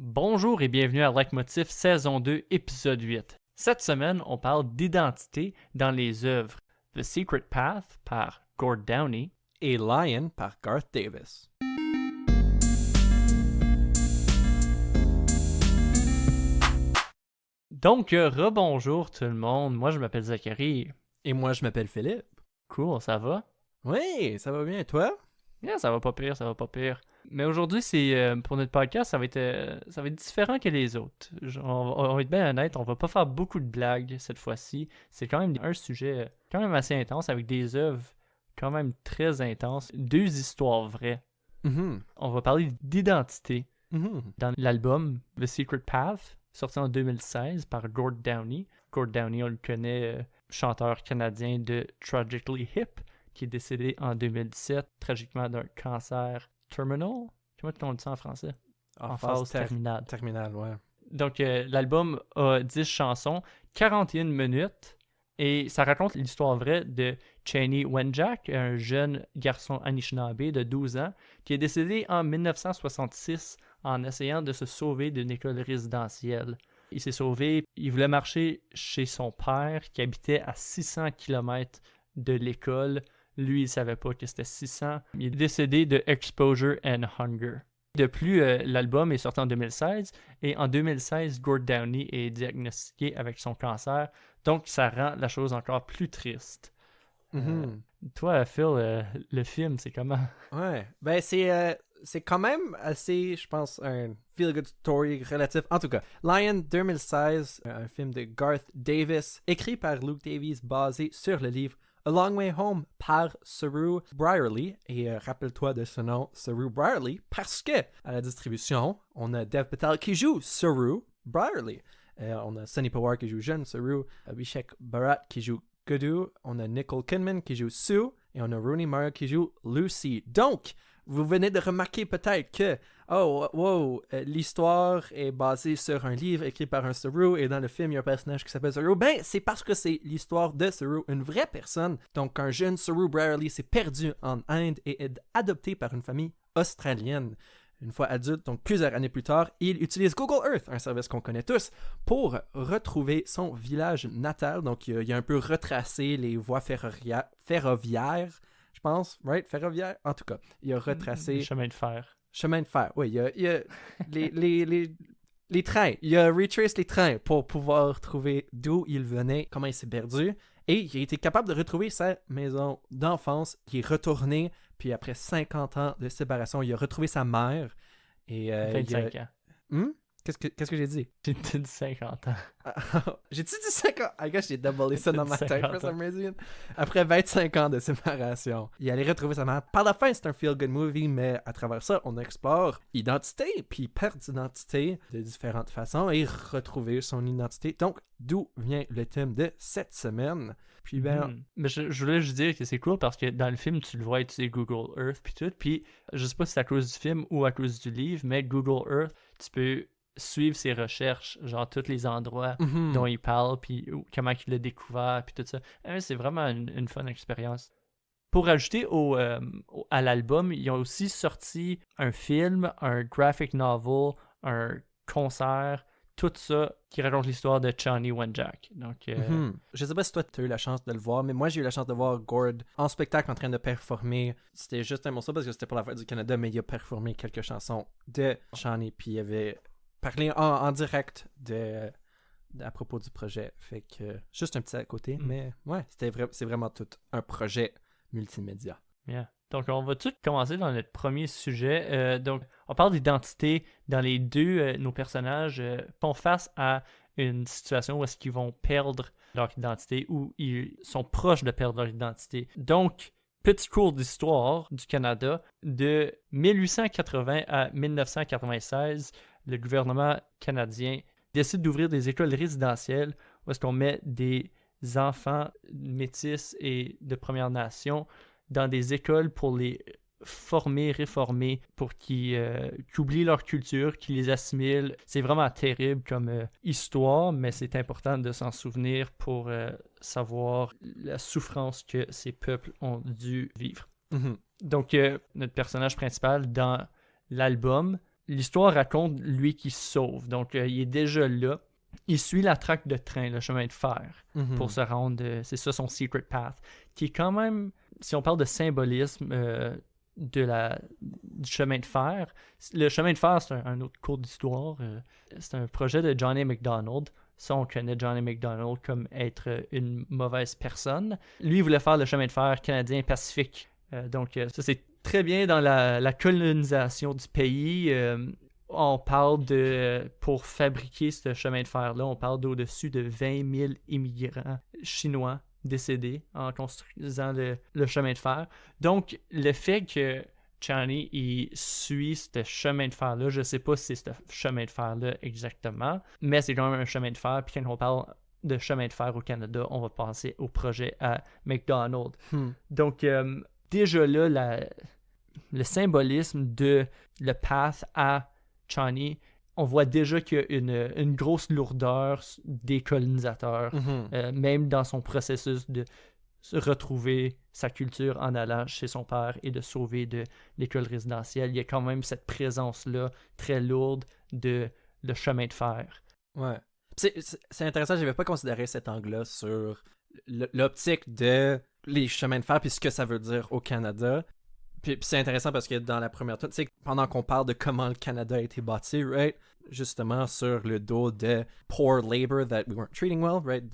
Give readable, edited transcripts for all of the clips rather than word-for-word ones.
Bonjour et bienvenue à Leitmotiv saison 2, épisode 8. Cette semaine, on parle d'identité dans les œuvres The Secret Path par Gord Downie et Lion par Garth Davis. Donc, rebonjour tout le monde. Moi, je m'appelle Zachary. Et moi, je m'appelle Philippe. Cool, ça va? Oui, ça va bien, toi? Yeah, ça va pas pire, ça va pas pire. Mais aujourd'hui, pour notre podcast, ça va être différent que les autres. On va être bien honnête, on va pas faire beaucoup de blagues cette fois-ci. C'est quand même un sujet quand même assez intense, avec des œuvres quand même très intenses. 2 histoires vraies. Mm-hmm. On va parler d'identité Mm-hmm. dans l'album The Secret Path, sorti en 2016 par Gord Downie. Gord Downie, on le connaît, chanteur canadien de Tragically Hip, qui est décédé en 2017, tragiquement d'un cancer terminal. Comment on dit ça en français? En phase terminale. Terminale, ouais. Donc, l'album a 10 chansons, 41 minutes, et ça raconte l'histoire vraie de Cheney Wenjack, un jeune garçon Anishinaabe de 12 ans, qui est décédé en 1966 en essayant de se sauver d'une école résidentielle. Il s'est sauvé, il voulait marcher chez son père, qui habitait à 600 km de l'école. Lui, il savait pas que c'était 600. Il est décédé de Exposure and Hunger. De plus, l'album est sorti en 2016 et en 2016, Gord Downie est diagnostiqué avec son cancer. Donc, ça rend la chose encore plus triste. Mm-hmm. Toi, Phil, le film, c'est comment? Ouais, ben c'est quand même assez, je pense, un feel-good story relatif. En tout cas, Lion 2016, un film de Garth Davis, écrit par Luke Davies, basé sur le livre A Long Way Home par Saru Brierley. Et rappelle-toi de ce nom, Saru Brierley, parce que à la distribution, on a Dev Patel qui joue Saru Brierley. On a Sunny Pawar qui joue jeune Saru, Abhishek Bharat qui joue Gudu, on a Nicole Kidman qui joue Sue, et on a Rooney Mara qui joue Lucy. Donc, vous venez de remarquer peut-être que, l'histoire est basée sur un livre écrit par un Saru, et dans le film, il y a un personnage qui s'appelle Saru. Ben, c'est parce que c'est l'histoire de Saru, une vraie personne. Donc, un jeune Saru Brierley s'est perdu en Inde et est adopté par une famille australienne. Une fois adulte, donc plusieurs années plus tard, il utilise Google Earth, un service qu'on connaît tous, pour retrouver son village natal. Donc, il a un peu retracé les voies ferroviaires, je pense, right? Ferroviaire? En tout cas, il a retracé... Chemin de fer. Chemin de fer, oui. Il y a les trains. Il a retrace les trains pour pouvoir trouver d'où il venait, comment il s'est perdu. Et il a été capable de retrouver sa maison d'enfance. Il est retourné, puis après 50 ans de séparation, il a retrouvé sa mère. Et, 25 ans. Qu'est-ce que j'ai dit? J'ai dit 50 ans. J'ai-tu dit 50 ans? I guess j'ai doublé ça dans ma tête for some reason. Après 25 ans de séparation, il allait retrouver sa mère. Par la fin, c'est un feel-good movie, mais à travers ça, on explore identité, puis perte d'identité de différentes façons et retrouver son identité. Donc, d'où vient le thème de cette semaine? Puis Mais je voulais juste dire que c'est cool parce que dans le film, tu le vois utiliser Google Earth puis tout. Puis je sais pas si c'est à cause du film ou à cause du livre, mais Google Earth, tu peux suivre ses recherches, genre tous les endroits dont il parle, puis comment il l'a découvert, puis tout ça. C'est vraiment une fun expérience. Pour ajouter à l'album, ils ont aussi sorti un film, un graphic novel, un concert, tout ça qui raconte l'histoire de Cheney Wenjack. Donc, je sais pas si toi tu as eu la chance de le voir, mais moi j'ai eu la chance de voir Gord en spectacle en train de performer. C'était juste un morceau parce que c'était pour la fête du Canada, mais il a performé quelques chansons de Cheney, puis il avait parlé en direct à propos du projet. Fait que juste un petit à côté, mais ouais, c'est vraiment tout un projet multimédia. Yeah. Donc, on va tout commencer dans notre premier sujet. Donc, on parle d'identité dans les deux. Nos personnages font face à une situation où est-ce qu'ils vont perdre leur identité ou ils sont proches de perdre leur identité. Donc, petit cours d'histoire du Canada. De 1880 à 1996, le gouvernement canadien décide d'ouvrir des écoles résidentielles où est-ce qu'on met des enfants métis et de Première Nation dans des écoles pour les réformer, pour qu'ils oublient leur culture, qu'ils les assimilent. C'est vraiment terrible comme histoire, mais c'est important de s'en souvenir pour savoir la souffrance que ces peuples ont dû vivre. Mm-hmm. Donc, notre personnage principal dans l'album, l'histoire raconte lui qui se sauve. Donc, il est déjà là. Il suit la traque de train, le chemin de fer, pour se rendre. C'est ça son secret path. Qui est quand même, si on parle de symbolisme du chemin de fer, le chemin de fer, c'est un autre cours d'histoire. C'est un projet de Johnny McDonald. Ça, on connaît Johnny McDonald comme être une mauvaise personne. Lui, il voulait faire le chemin de fer canadien-pacifique. Donc, ça, c'est très bien dans la colonisation du pays. On parle pour fabriquer ce chemin de fer-là, on parle d'au-dessus de 20 000 immigrants chinois décédés en construisant le chemin de fer. Donc, le fait que Chani, il suit ce chemin de fer-là, je ne sais pas si c'est ce chemin de fer-là exactement, mais c'est quand même un chemin de fer. Puis quand on parle de chemin de fer au Canada, on va penser au projet à McDonald. Donc, déjà là, le symbolisme de le path à Chani, on voit déjà qu'il y a une grosse lourdeur des colonisateurs, même dans son processus de se retrouver sa culture en allant chez son père et de sauver de l'école résidentielle. Il y a quand même cette présence-là très lourde de le chemin de fer. Ouais. C'est intéressant, je n'avais pas considéré cet angle-là sur l'optique de les chemins de fer puis ce que ça veut dire au Canada. Puis c'est intéressant parce que dans la première tu sais, pendant qu'on parle de comment le Canada a été bâti, right, justement sur le dos de poor labor that we weren't treating well, right,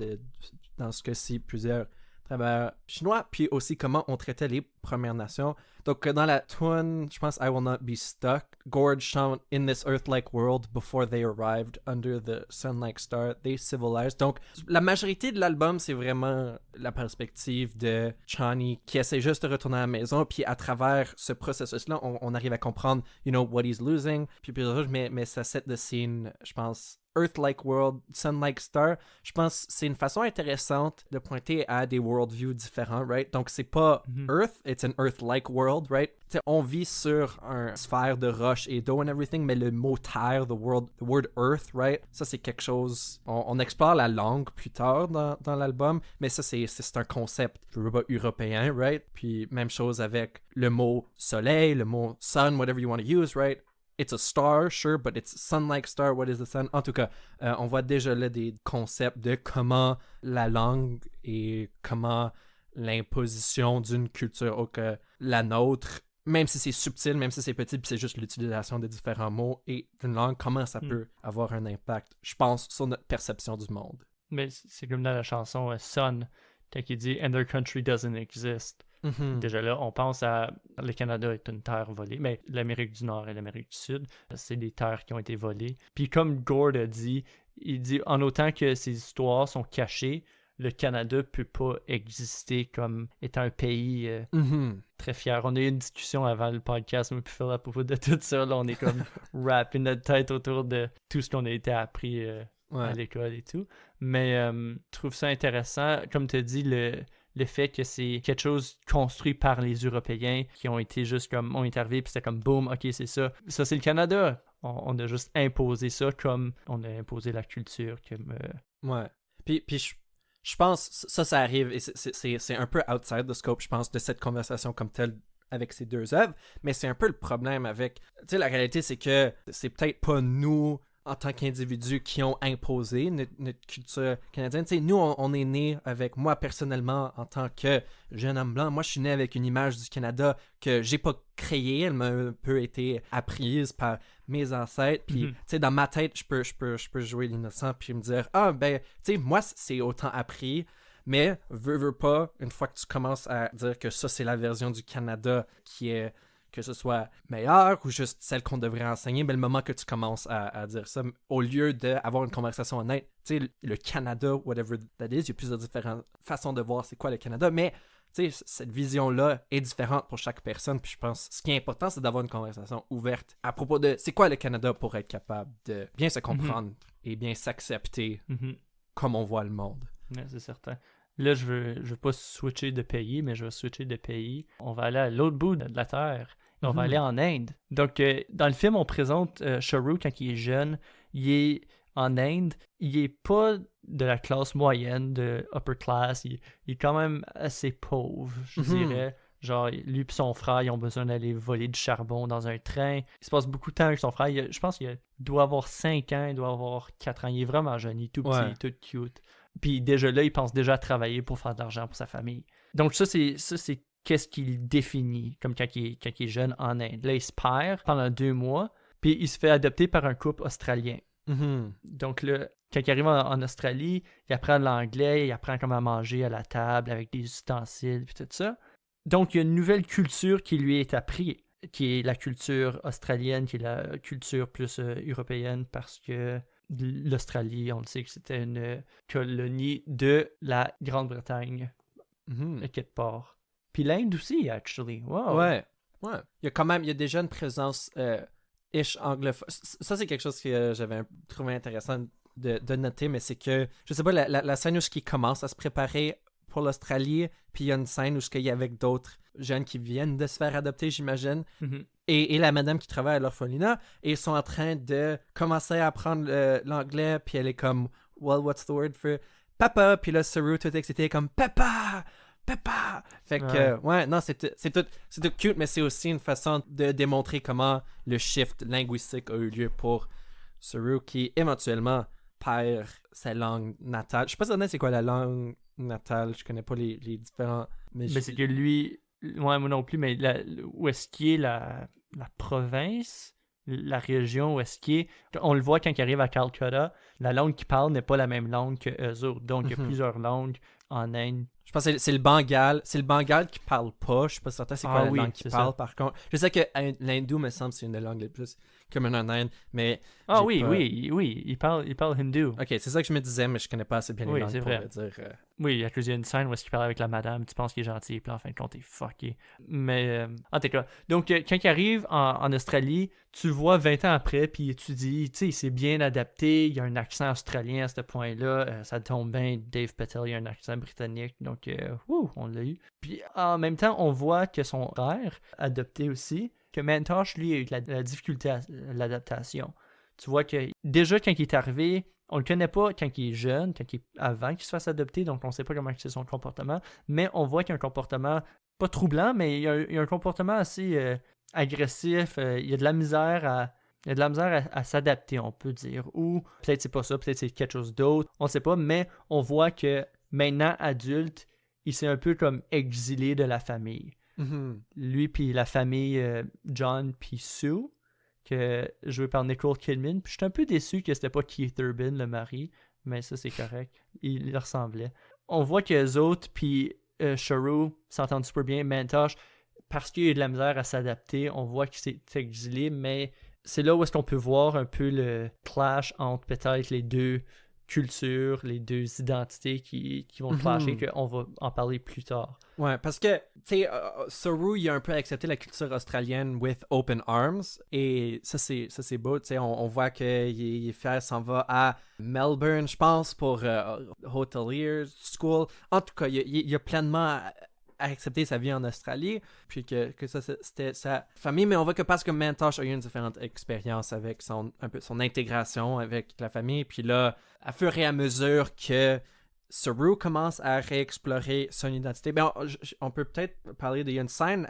dans ce cas-ci, plusieurs travailleurs chinois, puis aussi comment on traitait les Premières Nations. Donc dans la tune, je pense I Will Not Be Stuck, Gord chante In this earth-like world before they arrived under the sun-like star, they civilized. Donc la majorité de l'album, c'est vraiment la perspective de Chani qui essaie juste de retourner à la maison, puis à travers ce processus-là, on arrive à comprendre, you know, what he's losing, puis mais ça set the scene, je pense, Earth-like world, sun-like star, je pense que c'est une façon intéressante de pointer à des worldviews différents, right? Donc, c'est pas Earth, it's an Earth-like world, right? T'sais, on vit sur un sphère de roche et d'eau and everything, mais le mot terre, the word Earth, right? Ça, c'est quelque chose... On explore la langue plus tard dans l'album, mais ça, c'est un concept, je veux pas, européen, right? Puis, même chose avec le mot soleil, le mot sun, whatever you want to use, right? It's a star, sure, but it's sun-like star. What is the sun? En tout cas, on voit déjà là des concepts de comment la langue et comment l'imposition d'une culture autre que la nôtre, même si c'est subtil, même si c'est petit, puis c'est juste l'utilisation de différents mots et d'une langue, comment ça peut avoir un impact, je pense, sur notre perception du monde. Mais c'est comme dans la chanson Sun, quand il dit « And their country doesn't exist ». Déjà là, on pense à le Canada est une terre volée, mais l'Amérique du Nord et l'Amérique du Sud, c'est des terres qui ont été volées. Puis comme Gord a dit, il dit en autant que ces histoires sont cachées, le Canada peut pas exister comme étant un pays très fier. On a eu une discussion avant le podcast, moi puis Phil, à propos de tout ça. Là, on est comme wrappé notre tête autour de tout ce qu'on a été appris à l'école et tout. Mais je trouve ça intéressant. Comme tu as dit, le fait que c'est quelque chose construit par les Européens qui ont été juste comme, on est arrivé puis c'était comme boum, ok, c'est ça. Ça, c'est le Canada. On a juste imposé ça comme on a imposé la culture. Ouais. Puis je pense, ça arrive et c'est un peu outside the scope, je pense, de cette conversation comme telle avec ces deux œuvres, mais c'est un peu le problème avec... Tu sais, la réalité, c'est que c'est peut-être pas nous... en tant qu'individus qui ont imposé notre culture canadienne. Tu sais, nous, on est nés avec, moi personnellement, en tant que jeune homme blanc, moi je suis né avec une image du Canada que j'ai pas créée, elle m'a un peu été apprise par mes ancêtres, puis tu sais, dans ma tête, je peux jouer l'innocent puis me dire, ah ben, tu sais, moi c'est autant appris, mais veux pas, une fois que tu commences à dire que ça c'est la version du Canada qui est que ce soit meilleur ou juste celle qu'on devrait enseigner, mais le moment que tu commences à dire ça, au lieu d'avoir une conversation honnête, tu sais, le Canada, whatever that is, il y a plusieurs différentes façons de voir c'est quoi le Canada, mais tu sais, cette vision-là est différente pour chaque personne, puis je pense ce qui est important, c'est d'avoir une conversation ouverte à propos de c'est quoi le Canada pour être capable de bien se comprendre et bien s'accepter comme on voit le monde. Ouais, c'est certain. Là, je veux pas switcher de pays, mais je vais switcher de pays. On va aller à l'autre bout de la Terre. On va aller en Inde. Donc, dans le film, on présente Shahrukh quand il est jeune. Il est en Inde. Il est pas de la classe moyenne, de upper class. Il est quand même assez pauvre, je dirais. Genre, lui et son frère, ils ont besoin d'aller voler du charbon dans un train. Il se passe beaucoup de temps avec son frère. Je pense qu'il doit avoir 5 ans, il doit avoir 4 ans. Il est vraiment jeune, il est tout petit, Ouais. tout cute. Puis déjà là, il pense déjà à travailler pour faire de l'argent pour sa famille. Donc ça, c'est qu'est-ce qu'il définit comme quand il est jeune en Inde. Là, il se perd pendant 2 mois, puis il se fait adopter par un couple australien. Mhm. Donc là, quand il arrive en Australie, il apprend l'anglais, il apprend comment manger à la table avec des ustensiles, puis tout ça. Donc, il y a une nouvelle culture qui lui est apprise, qui est la culture australienne, qui est la culture plus européenne, parce que l'Australie, on le sait que c'était une colonie de la Grande-Bretagne, Mhm. quelque part. Puis l'Inde aussi, actually. Wow. Ouais. Ouais. Il y a déjà une présence ish anglophone. Ça, c'est quelque chose que j'avais trouvé intéressant de noter, mais c'est que, je sais pas, la scène où il commence à se préparer pour l'Australie, puis il y a une scène où il y a avec d'autres jeunes qui viennent de se faire adopter, j'imagine, Mhm. et la madame qui travaille à l'orphelinat, et ils sont en train de commencer à apprendre l'anglais, puis elle est comme, well, what's the word for papa? Puis là, Saru, tout excité, comme papa! Papa! Fait que, ouais, non, c'est tout cute, mais c'est aussi une façon de démontrer comment le shift linguistique a eu lieu pour Saru, qui éventuellement perd sa langue natale. Je sais pas certain c'est quoi la langue natale, je connais pas les différents. Mais c'est que lui, moi non plus, mais où est-ce qu'il est la province, la région où est-ce qu'il est, on le voit quand il arrive à Calcutta, la langue qu'il parle n'est pas la même langue que eux autres. Donc, il y a plusieurs langues en Inde. Je pense que c'est le Bengale. C'est le Bengale qui parle pas. Je suis pas certain c'est quoi la langue qu'il parle, par contre. Je sais que l'hindou, me semble, c'est une des langues les plus communes en Inde, mais... Oui, il parle hindou. Ok, c'est ça que je me disais, mais je connais pas assez bien les langues c'est pour vrai. le dire. Oui, à cause il y a une scène où est-ce qu'il parle avec la madame, tu penses qu'il est gentil, puis en fin de compte, il est fucké. Mais, en tout cas, donc, quand il arrive en Australie, tu le vois 20 ans après, puis tu dis, tu sais, il s'est bien adapté, il a un accent australien à ce point-là, ça tombe bien, Dave Patel, il a un accent britannique, donc, on l'a eu. Puis, en même temps, on voit que son frère, adopté aussi, que Mantosh, lui, a eu de la difficulté à l'adaptation. Tu vois que, déjà, quand il est arrivé, on le connaît pas quand il est jeune, avant qu'il se fasse adopter, donc on sait pas comment c'est son comportement, mais on voit qu'il a un comportement, pas troublant, mais il a un comportement assez agressif, il y a de la misère à s'adapter, on peut dire, ou peut-être c'est pas ça, peut-être c'est quelque chose d'autre, on sait pas, mais on voit que maintenant adulte, il s'est un peu comme exilé de la famille. Mhm. Lui puis la famille John puis Sue, que joué par Nicole Kidman. Puis je suis un peu déçu que c'était pas Keith Urban, le mari, mais ça c'est correct. Il lui ressemblait. On voit que les autres, puis Sharu s'entendent super bien. Mantosh, parce qu'il a eu de la misère à s'adapter, on voit qu'il s'est exilé, mais c'est là où est-ce qu'on peut voir un peu le clash entre peut-être les deux cultures, les deux identités qui vont clasher, qu'on va en parler plus tard. Ouais, parce que, tu sais, Saru, il a un peu accepté la culture australienne with open arms, et ça c'est beau, tu sais, on voit qu'il est fier, s'en va à Melbourne, je pense, pour Hotelier School. En tout cas, il a pleinement accepté sa vie en Australie, puis que ça c'était sa famille, mais on voit que parce que Mantosh a eu une différente expérience avec un peu son intégration avec la famille, puis là, à fur et à mesure que Saru commence à réexplorer son identité, ben on peut peut-être parler il y a une scène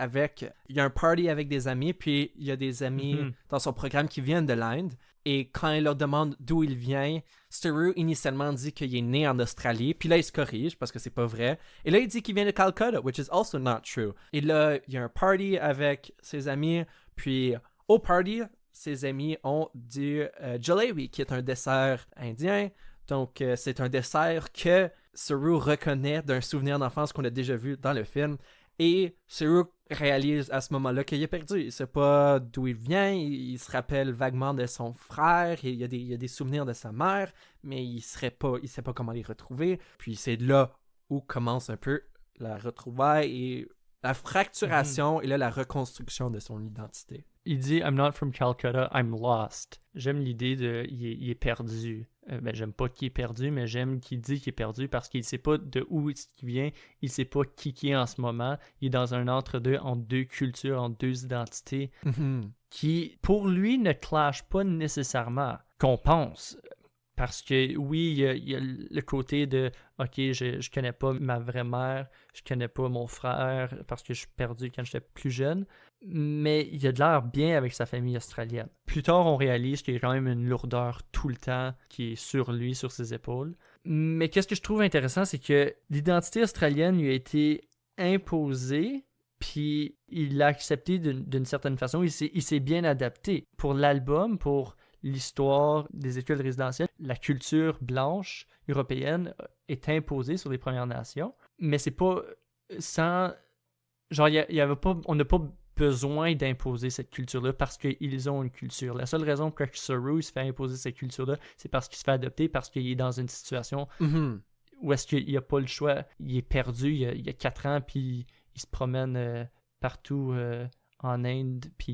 il y a un party avec des amis, puis il y a des amis dans son programme qui viennent de l'Inde, et quand il leur demande d'où il vient, Saru initialement dit qu'il est né en Australie, puis là il se corrige parce que c'est pas vrai, et là il dit qu'il vient de Calcutta, which is also not true. Et là il y a un party avec ses amis, puis au party ses amis ont du jalebi, qui est un dessert indien. Donc, c'est un dessert que Saru reconnaît d'un souvenir d'enfance qu'on a déjà vu dans le film. Et Saru réalise à ce moment-là qu'il est perdu. Il ne sait pas d'où il vient. Il se rappelle vaguement de son frère. Il y a des souvenirs de sa mère, mais il ne sait pas comment les retrouver. Puis c'est là où commence un peu la retrouvaille et la fracturation et là la reconstruction de son identité. Il dit « I'm not from Calcutta, I'm lost ». J'aime l'idée de « il est perdu ». J'aime pas qu'il est perdu, mais j'aime qu'il dit qu'il est perdu parce qu'il sait pas de où il vient, il sait pas qui est en ce moment. Il est dans un entre-deux, entre deux cultures, entre deux identités, qui, pour lui, ne clashent pas nécessairement qu'on pense. Parce que oui, il y a le côté de OK, je connais pas ma vraie mère, je connais pas mon frère parce que je suis perdu quand j'étais plus jeune, mais il a de l'air bien avec sa famille australienne. Plus tard, on réalise qu'il y a quand même une lourdeur tout le temps qui est sur lui, sur ses épaules. Mais qu'est-ce que je trouve intéressant, c'est que l'identité australienne lui a été imposée, puis il l'a accepté d'une certaine façon. Il s'est bien adapté. Pour l'album, pour l'histoire des écoles résidentielles, la culture blanche européenne est imposée sur les Premières Nations, mais c'est pas sans... Genre, y avait pas, on n'a pas besoin d'imposer cette culture-là parce qu'ils ont une culture. La seule raison pour que Saru se fait imposer cette culture-là, c'est parce qu'il se fait adopter, parce qu'il est dans une situation où est-ce qu'il n'a pas le choix. Il est perdu, il y a 4 ans, puis il se promène partout en Inde, puis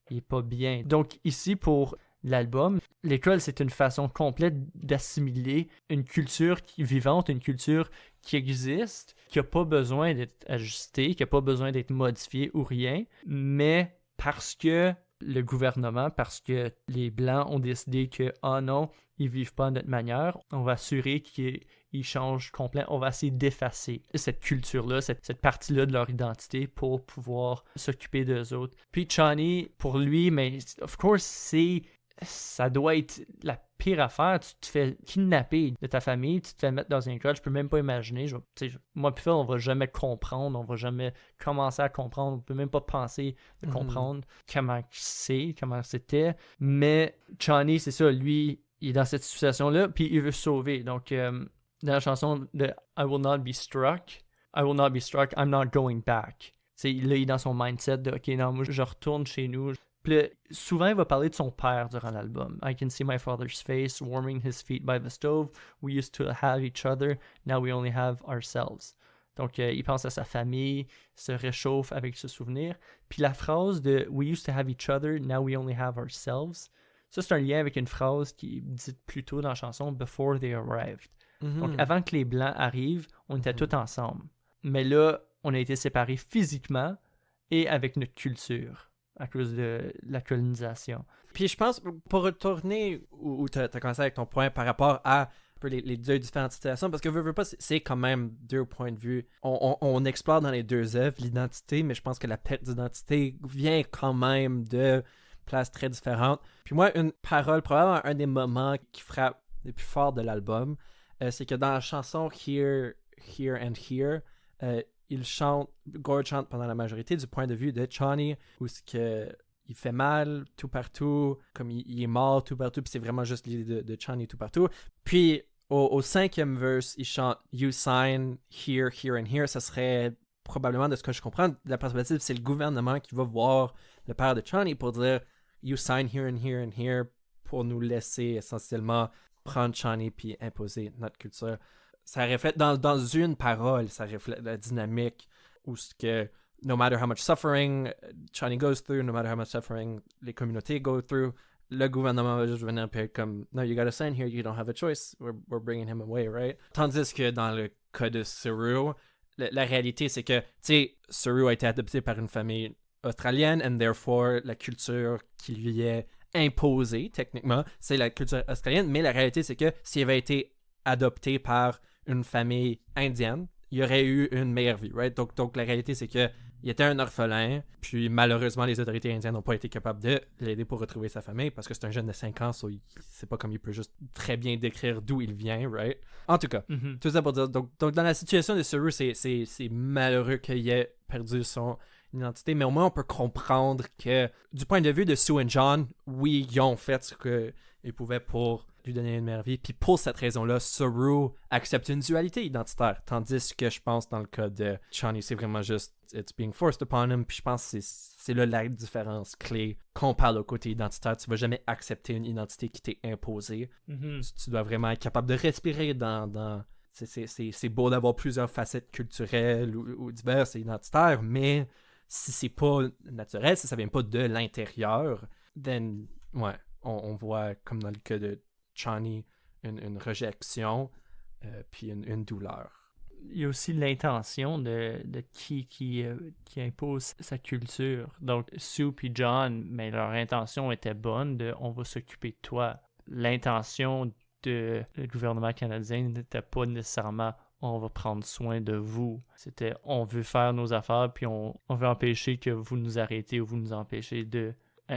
il est pas bien. Donc ici, pour l'album, l'école, c'est une façon complète d'assimiler une culture qui est vivante, une culture qui existe, qui n'a pas besoin d'être ajustée, qui n'a pas besoin d'être modifiée ou rien, mais parce que le gouvernement, parce que les Blancs ont décidé que, oh non, ils vivent pas de notre manière, on va assurer qu'ils changent complètement, on va essayer d'effacer cette culture-là, cette partie-là de leur identité pour pouvoir s'occuper d'eux autres. Puis Chani, pour lui, mais of course, ça doit être la pire affaire. Tu te fais kidnapper de ta famille, tu te fais mettre dans une école, je peux même pas imaginer. Moi puis Phil, on va jamais comprendre, on va jamais commencer à comprendre, on peut même pas penser de comprendre comment c'était. Mais Chani, c'est ça, lui, il est dans cette situation-là, puis il veut se sauver. Donc, dans la chanson de I Will Not Be Struck, I'm not going back. Là, il est dans son mindset de OK, non, moi, je retourne chez nous. Puis là, souvent, il va parler de son père durant l'album. I can see my father's face warming his feet by the stove. We used to have each other. Now we only have ourselves. Donc, il pense à sa famille, se réchauffe avec ce souvenir. Puis la phrase de We used to have each other. Now we only have ourselves. Ça, c'est un lien avec une phrase qui est dite plus tôt dans la chanson Before they arrived. Donc, avant que les Blancs arrivent, on était tous ensemble. Mais là, on a été séparés physiquement et avec notre culture, à cause de la colonisation. Puis je pense, pour retourner où tu as commencé avec ton point par rapport à un peu les deux différentes situations, parce que veux pas, c'est quand même deux points de vue. On explore dans les deux œuvres l'identité, mais je pense que la perte d'identité vient quand même de places très différentes. Puis moi, une parole, probablement un des moments qui frappe le plus fort de l'album, c'est que dans la chanson Here, Here and Here, Gord chante pendant la majorité du point de vue de Chani, où il fait mal tout partout, comme il est mort tout partout, puis c'est vraiment juste l'idée de Chani tout partout. Puis au 5e verse, il chante You sign here, here and here. Ça serait probablement, de ce que je comprends, de la perspective, c'est le gouvernement qui va voir le père de Chani pour dire You sign here and here and here, pour nous laisser essentiellement prendre Chani puis imposer notre culture. Ça reflète dans une parole, ça reflète la dynamique où ce que no matter how much suffering Chani goes through, no matter how much suffering les communautés go through, le gouvernement va juste venir et comme no, you gotta sign here, you don't have a choice, we're bringing him away, right? Tandis que dans le cas de Saru, la réalité c'est que, tu sais, Saru a été adopté par une famille australienne and therefore la culture qui lui est imposée techniquement, c'est la culture australienne, mais la réalité c'est que s'il avait été adopté par une famille indienne, il aurait eu une meilleure vie, right? Donc la réalité, c'est que il était un orphelin, puis malheureusement, les autorités indiennes n'ont pas été capables de l'aider pour retrouver sa famille, parce que c'est un jeune de 5 ans, c'est pas comme il peut juste très bien décrire d'où il vient, right? En tout cas, tout ça pour dire, donc dans la situation de Saru, c'est malheureux qu'il ait perdu son identité, mais au moins on peut comprendre que, du point de vue de Sue et John, oui, ils ont fait ce qu'ils pouvaient pour lui donner une meilleure vie. Puis pour cette raison-là, Saru accepte une dualité identitaire. Tandis que je pense dans le cas de Chani, c'est vraiment juste it's being forced upon him. Puis je pense que c'est là la différence clé. Quand on parle au côté identitaire, tu vas jamais accepter une identité qui t'est imposée. Tu dois vraiment être capable de respirer dans c'est beau d'avoir plusieurs facettes culturelles ou diverses et identitaires, mais si c'est pas naturel, si ça vient pas de l'intérieur, then ouais, on voit comme dans le cas de Chani, une rejection, puis une douleur. Il y a aussi l'intention de qui impose sa culture. Donc, Sue et John, mais leur intention était bonne de « on va s'occuper de toi ». l'intention du gouvernement canadien n'était pas nécessairement on va prendre soin de vous. C'était on veut faire nos affaires puis on veut empêcher que vous nous arrêtez ou vous nous empêchez de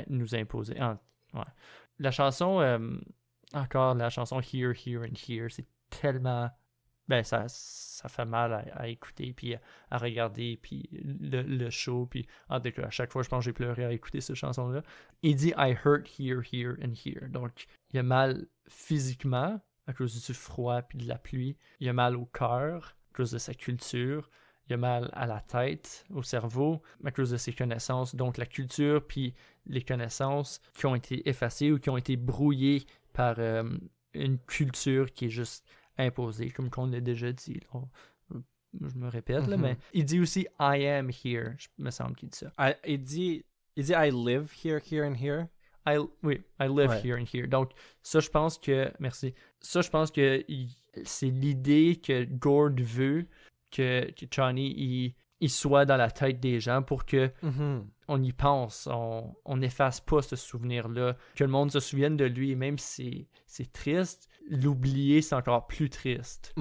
nous imposer. Ouais. La chanson, encore la chanson Here, Here and Here, c'est tellement... Ben, ça fait mal à écouter, puis à regarder, puis le show, puis en tout cas, à chaque fois, je pense que j'ai pleuré à écouter cette chanson-là. Il dit « I hurt here, here and here ». Donc, il a mal physiquement, à cause du froid puis de la pluie. Il a mal au cœur, à cause de sa culture. Il a mal à la tête, au cerveau, à cause de ses connaissances. Donc, la culture puis les connaissances qui ont été effacées ou qui ont été brouillées par une culture qui est juste imposée, comme qu'on l'a déjà dit. Je me répète, là, mais il dit aussi « I am here », il me semble qu'il dit ça. Il dit « I live here, here and here ». Oui, I live here and here. Donc, ça, je pense que... Merci. Ça, je pense que c'est l'idée que Gord veut que Chani il soit dans la tête des gens pour que on y pense, on n'efface pas ce souvenir-là, que le monde se souvienne de lui, et même si c'est triste, l'oublier, c'est encore plus triste.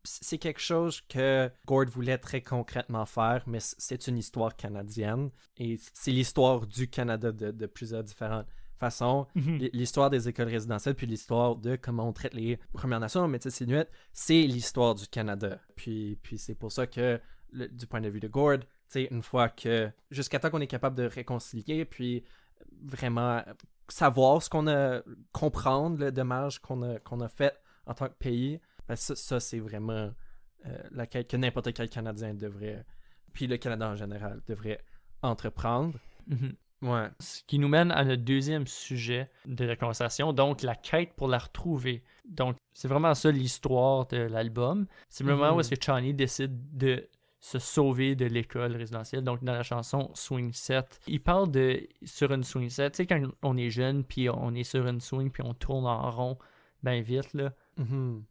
C'est quelque chose que Gord voulait très concrètement faire, mais c'est une histoire canadienne, et c'est l'histoire du Canada de plusieurs différentes façons. L'histoire des écoles résidentielles, puis l'histoire de comment on traite les Premières Nations, Métis Inuits, c'est l'histoire du Canada. Puis c'est pour ça que, du point de vue de Gord, une fois que, jusqu'à temps qu'on est capable de réconcilier, puis vraiment savoir ce qu'on a, comprendre le dommage qu'on a fait en tant que pays, ben ça c'est vraiment la quête que n'importe quel Canadien devrait, puis le Canada en général, devrait entreprendre. Ouais. Ce qui nous mène à notre deuxième sujet de la conversation, donc la quête pour la retrouver. Donc, c'est vraiment ça l'histoire de l'album. C'est le moment où est-ce que Chani décide de se sauver de l'école résidentielle. Donc, dans la chanson Swing Set, il parle de sur une swing set. Tu sais, quand on est jeune, puis on est sur une swing, puis on tourne en rond bien vite, là.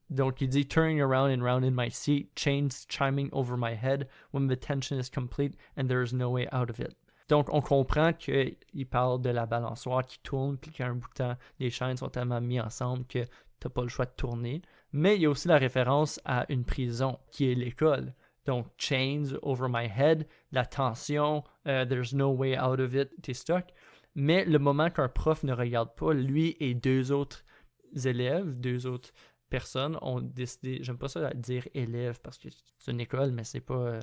Donc, il dit « Turning around and round in my seat, chains chiming over my head when the tension is complete and there is no way out of it. » Donc, on comprend qu'il parle de la balançoire qui tourne, puis qu'à un bout de temps, les chaînes sont tellement mis ensemble que t'as pas le choix de tourner. Mais il y a aussi la référence à une prison, qui est l'école. Donc, chains over my head, la tension, there's no way out of it, t'es stuck. Mais le moment qu'un prof ne regarde pas, lui et deux autres élèves, deux autres personnes ont décidé, j'aime pas ça dire élèves parce que c'est une école, mais c'est pas...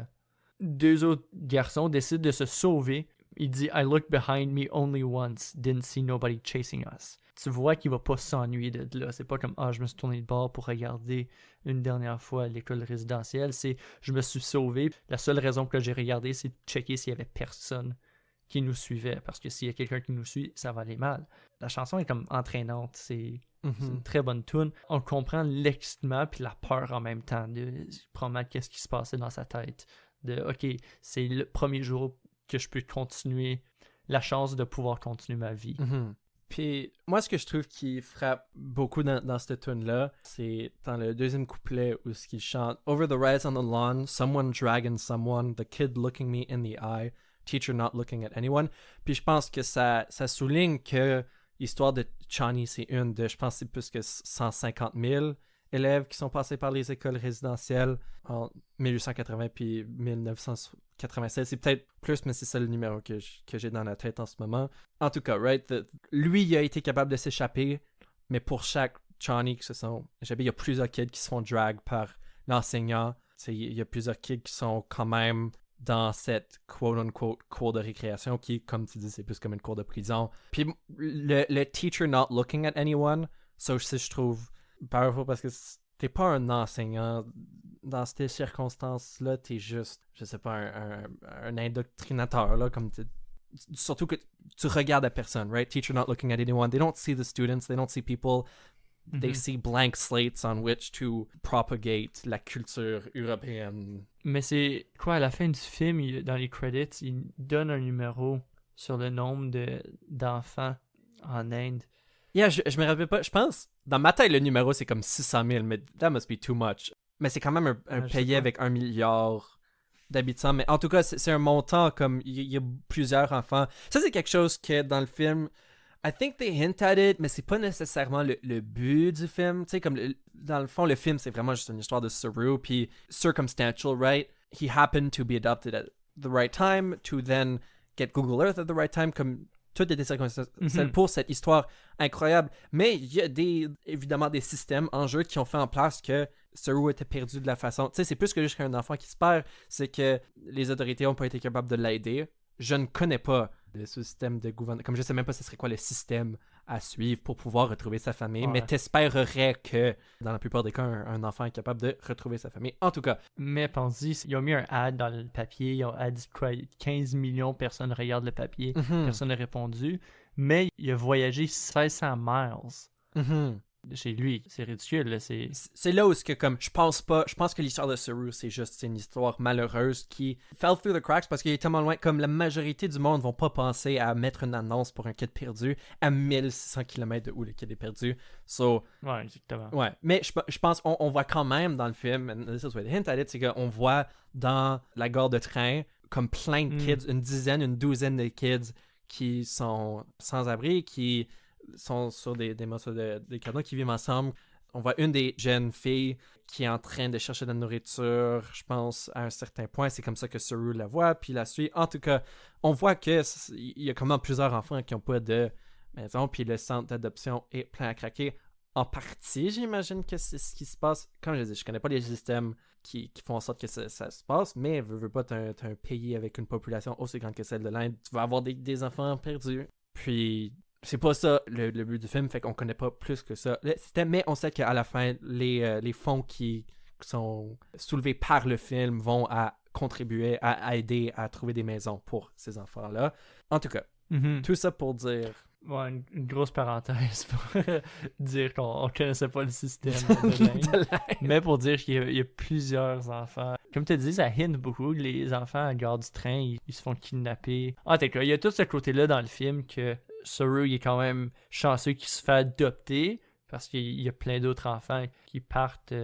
Deux autres garçons décident de se sauver. Il dit « I looked behind me only once, didn't see nobody chasing us ». Tu vois qu'il va pas s'ennuyer de là. C'est pas comme « Ah, je me suis tourné de bord pour regarder une dernière fois l'école résidentielle ». C'est « Je me suis sauvé. La seule raison que j'ai regardé, c'est de checker s'il y avait personne qui nous suivait. Parce que s'il y a quelqu'un qui nous suit, ça va aller mal ». La chanson est comme entraînante. C'est une très bonne tune. On comprend l'excitement puis la peur en même temps. Probablement qu'est-ce qui se passait dans sa tête. OK, c'est le premier jour que je peux continuer, la chance de pouvoir continuer ma vie. Puis moi, ce que je trouve qui frappe beaucoup dans cette tune-là, c'est dans le deuxième couplet où ce qu'il chante « Over the rise on the lawn, someone dragging someone, the kid looking me in the eye, teacher not looking at anyone ». Puis je pense que ça souligne que l'histoire de Chani, c'est une de, je pense c'est plus que 150 000 élèves qui sont passés par les écoles résidentielles en 1880 puis 1996. C'est peut-être plus, mais c'est ça le numéro que j'ai dans la tête en ce moment. En tout cas, right, lui, il a été capable de s'échapper, mais pour chaque Chani qui se sont échappés, il y a plusieurs kids qui se font drag par l'enseignant. Il y a plusieurs kids qui sont quand même dans cette quote-unquote cour de récréation qui, comme tu dis, c'est plus comme une cour de prison. Puis le teacher not looking at anyone, ça aussi, je trouve powerful parce que t'es pas un enseignant dans ces circonstances-là, t'es juste, je sais pas, un indoctrinateur, là, comme surtout que tu regardes à personne, right? Teacher not looking at anyone. They don't see the students, they don't see people. They see blank slates on which to propagate la culture européenne. Mais c'est quoi, à la fin du film, dans les credits, il donne un numéro sur le nombre d'enfants en Inde. Yeah, je me rappelle pas. Je pense, dans ma tête, le numéro, c'est comme 600 000, mais that must be too much. Mais c'est quand même un pays avec 1 milliard d'habitants. Mais en tout cas, c'est un montant comme il y a plusieurs enfants. Ça, c'est quelque chose que dans le film, I think they hint at it, mais c'est pas nécessairement le but du film. Tu sais, comme dans le fond, le film, c'est vraiment juste une histoire de Saru, puis circumstantial, right? He happened to be adopted at the right time, to then get Google Earth at the right time, comme toutes les circonstances pour cette histoire incroyable. Mais il y a évidemment des systèmes en jeu qui ont fait en place que Saru était perdu de la façon... Tu sais, c'est plus que juste qu'un enfant qui se perd, c'est que les autorités n'ont pas été capables de l'aider. Je ne connais pas le système de gouvernement. Comme je sais même pas ce serait quoi le système à suivre pour pouvoir retrouver sa famille, mais t'espérerais que dans la plupart des cas, un enfant est capable de retrouver sa famille. En tout cas. Mais pense-y, ils ont mis un ad dans le papier, ils ont dit quoi, 15 millions de personnes regardent le papier, personne n'a répondu, mais il a voyagé 1600 miles. Chez lui, c'est ridicule. Là, c'est là où je pense que l'histoire de Saru, c'est une histoire malheureuse qui fell through the cracks parce qu'il est tellement loin. Comme la majorité du monde vont pas penser à mettre une annonce pour un kid perdu à 1600 km de où le kid est perdu. Ouais, exactement. Ouais, mais je pense on voit quand même dans le film, and this is what the hint at it, c'est qu'on voit dans la gare de train comme plein de kids, une douzaine de kids qui sont sans abri, qui sont sur des morceaux de carton qui vivent ensemble. On voit une des jeunes filles qui est en train de chercher de la nourriture, je pense, à un certain point. C'est comme ça que Saru la voit, puis la suit. En tout cas, on voit qu'il y a quand même plusieurs enfants qui n'ont pas de maison, puis le centre d'adoption est plein à craquer. En partie, j'imagine que c'est ce qui se passe. Comme je dis, je connais pas les systèmes qui font en sorte que ça se passe, mais veux pas, t'as un pays avec une population aussi grande que celle de l'Inde. Tu vas avoir des enfants perdus. Puis... c'est pas ça le but du film, fait qu'on connaît pas plus que ça le système, mais on sait qu'à la fin, les fonds qui sont soulevés par le film vont à contribuer, à aider à trouver des maisons pour ces enfants-là. En tout cas, tout ça pour dire... Ouais, une grosse parenthèse pour dire qu'on connaissait pas le système de l'Inde. Mais pour dire qu'il y a plusieurs enfants. Comme tu dis, ça hint beaucoup. Les enfants à la gare du train, ils se font kidnapper. En tout cas, il y a tout ce côté-là dans le film que Saru, il est quand même chanceux qu'il se fait adopter parce qu'il y a plein d'autres enfants qui partent.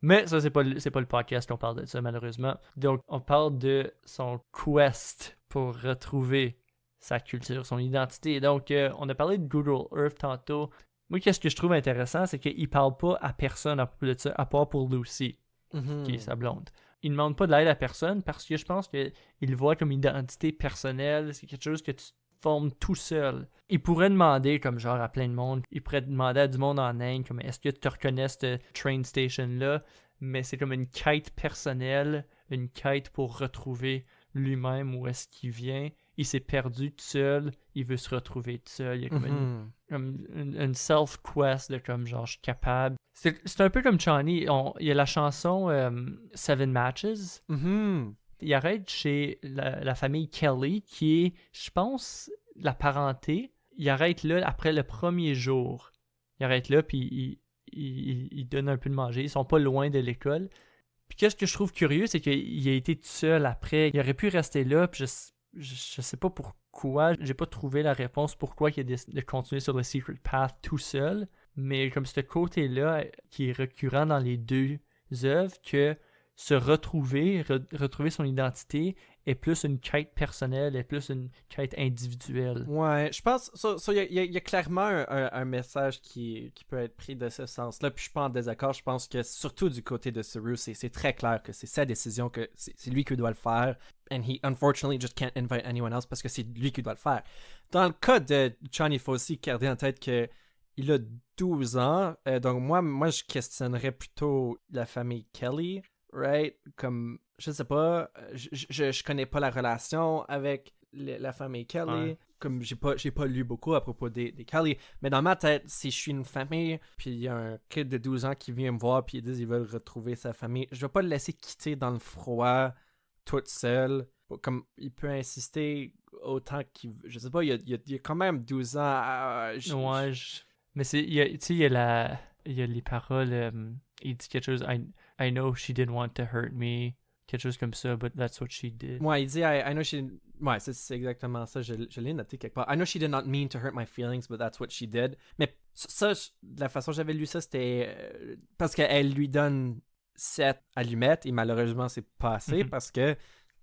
Mais ça, c'est pas le podcast qu'on parle de ça, malheureusement. Donc, on parle de son quest pour retrouver sa culture, son identité. Donc, on a parlé de Google Earth tantôt. Moi, qu'est-ce que je trouve intéressant, c'est qu'il parle pas à personne à propos de ça, à part pour Lucy, qui est sa blonde. Il ne demande pas de l'aide à personne parce que je pense qu'il le voit comme identité personnelle. C'est quelque chose que tu formes tout seul. Il pourrait demander, comme genre à plein de monde, il pourrait demander à du monde en Inde, comme est-ce que tu reconnais cette train station-là, mais c'est comme une quête personnelle, une quête pour retrouver lui-même où est-ce qu'il vient. Il s'est perdu tout seul, il veut se retrouver tout seul. Il y a comme une self-quest de comme genre je suis capable. C'est un peu comme Chani, il y a la chanson Seven Matches. Il arrête chez la famille Kelly qui est, je pense, la parenté. Il arrête là après le premier jour. Il arrête là puis il donne un peu de manger. Ils sont pas loin de l'école. Puis qu'est-ce que je trouve curieux, c'est qu'il a été tout seul après. Il aurait pu rester là, puis je sais pas pourquoi. J'ai pas trouvé la réponse pourquoi il a décidé de continuer sur le Secret Path tout seul. Mais comme ce côté-là qui est récurrent dans les deux œuvres, que se retrouver son identité est plus une quête personnelle, est plus une quête individuelle. Ouais, je pense il y a clairement un message qui peut être pris de ce sens-là, puis je suis pas en désaccord. Je pense que surtout du côté de Saru, c'est très clair que c'est sa décision, que c'est lui qui doit le faire, and he unfortunately just can't invite anyone else parce que c'est lui qui doit le faire. Dans le cas de Chani, il faut aussi garder en tête que il a 12 ans, donc moi je questionnerais plutôt la famille Kelly, right? Comme, je sais pas, je connais pas la relation avec la famille Kelly, ouais. Comme j'ai pas lu beaucoup à propos des Kelly, mais dans ma tête, si je suis une famille, puis il y a un kid de 12 ans qui vient me voir, puis ils disent qu'ils veulent retrouver sa famille, je vais pas le laisser quitter dans le froid, toute seule. Comme il peut insister autant qu'il... Je sais pas, il y a quand même 12 ans. Ouais, mais il y a les paroles, il dit quelque chose, I know she didn't want to hurt me, quelque chose comme ça, but that's what she did. Ouais, il dit I know she... Ouais, c'est exactement ça, je l'ai noté quelque part. I know she did not mean to hurt my feelings, but that's what she did. Mais ça, la façon dont j'avais lu ça, c'était parce qu'elle lui donne 7 allumettes, et malheureusement, c'est pas assez, parce que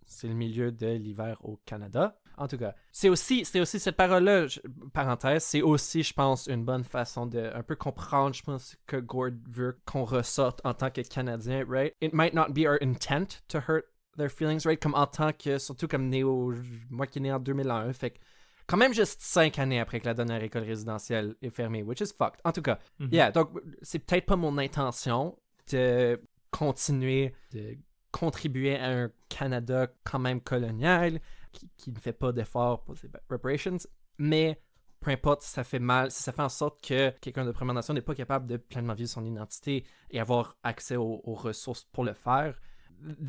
c'est le milieu de l'hiver au Canada. En tout cas, c'est aussi cette parole-là, parenthèse, c'est aussi, je pense, une bonne façon de un peu comprendre, je pense, que Gord veut qu'on ressorte en tant que Canadien, right? It might not be our intent to hurt their feelings, right? Comme en tant que, surtout comme moi qui est né en 2001, fait que quand même juste 5 années après que la dernière école résidentielle est fermée, which is fucked. En tout cas, yeah, donc c'est peut-être pas mon intention de continuer de contribuer à un Canada quand même colonial, qui ne fait pas d'efforts pour ses reparations, mais peu importe si ça fait mal, si ça fait en sorte que quelqu'un de Première Nation n'est pas capable de pleinement vivre son identité et avoir accès aux ressources pour le faire,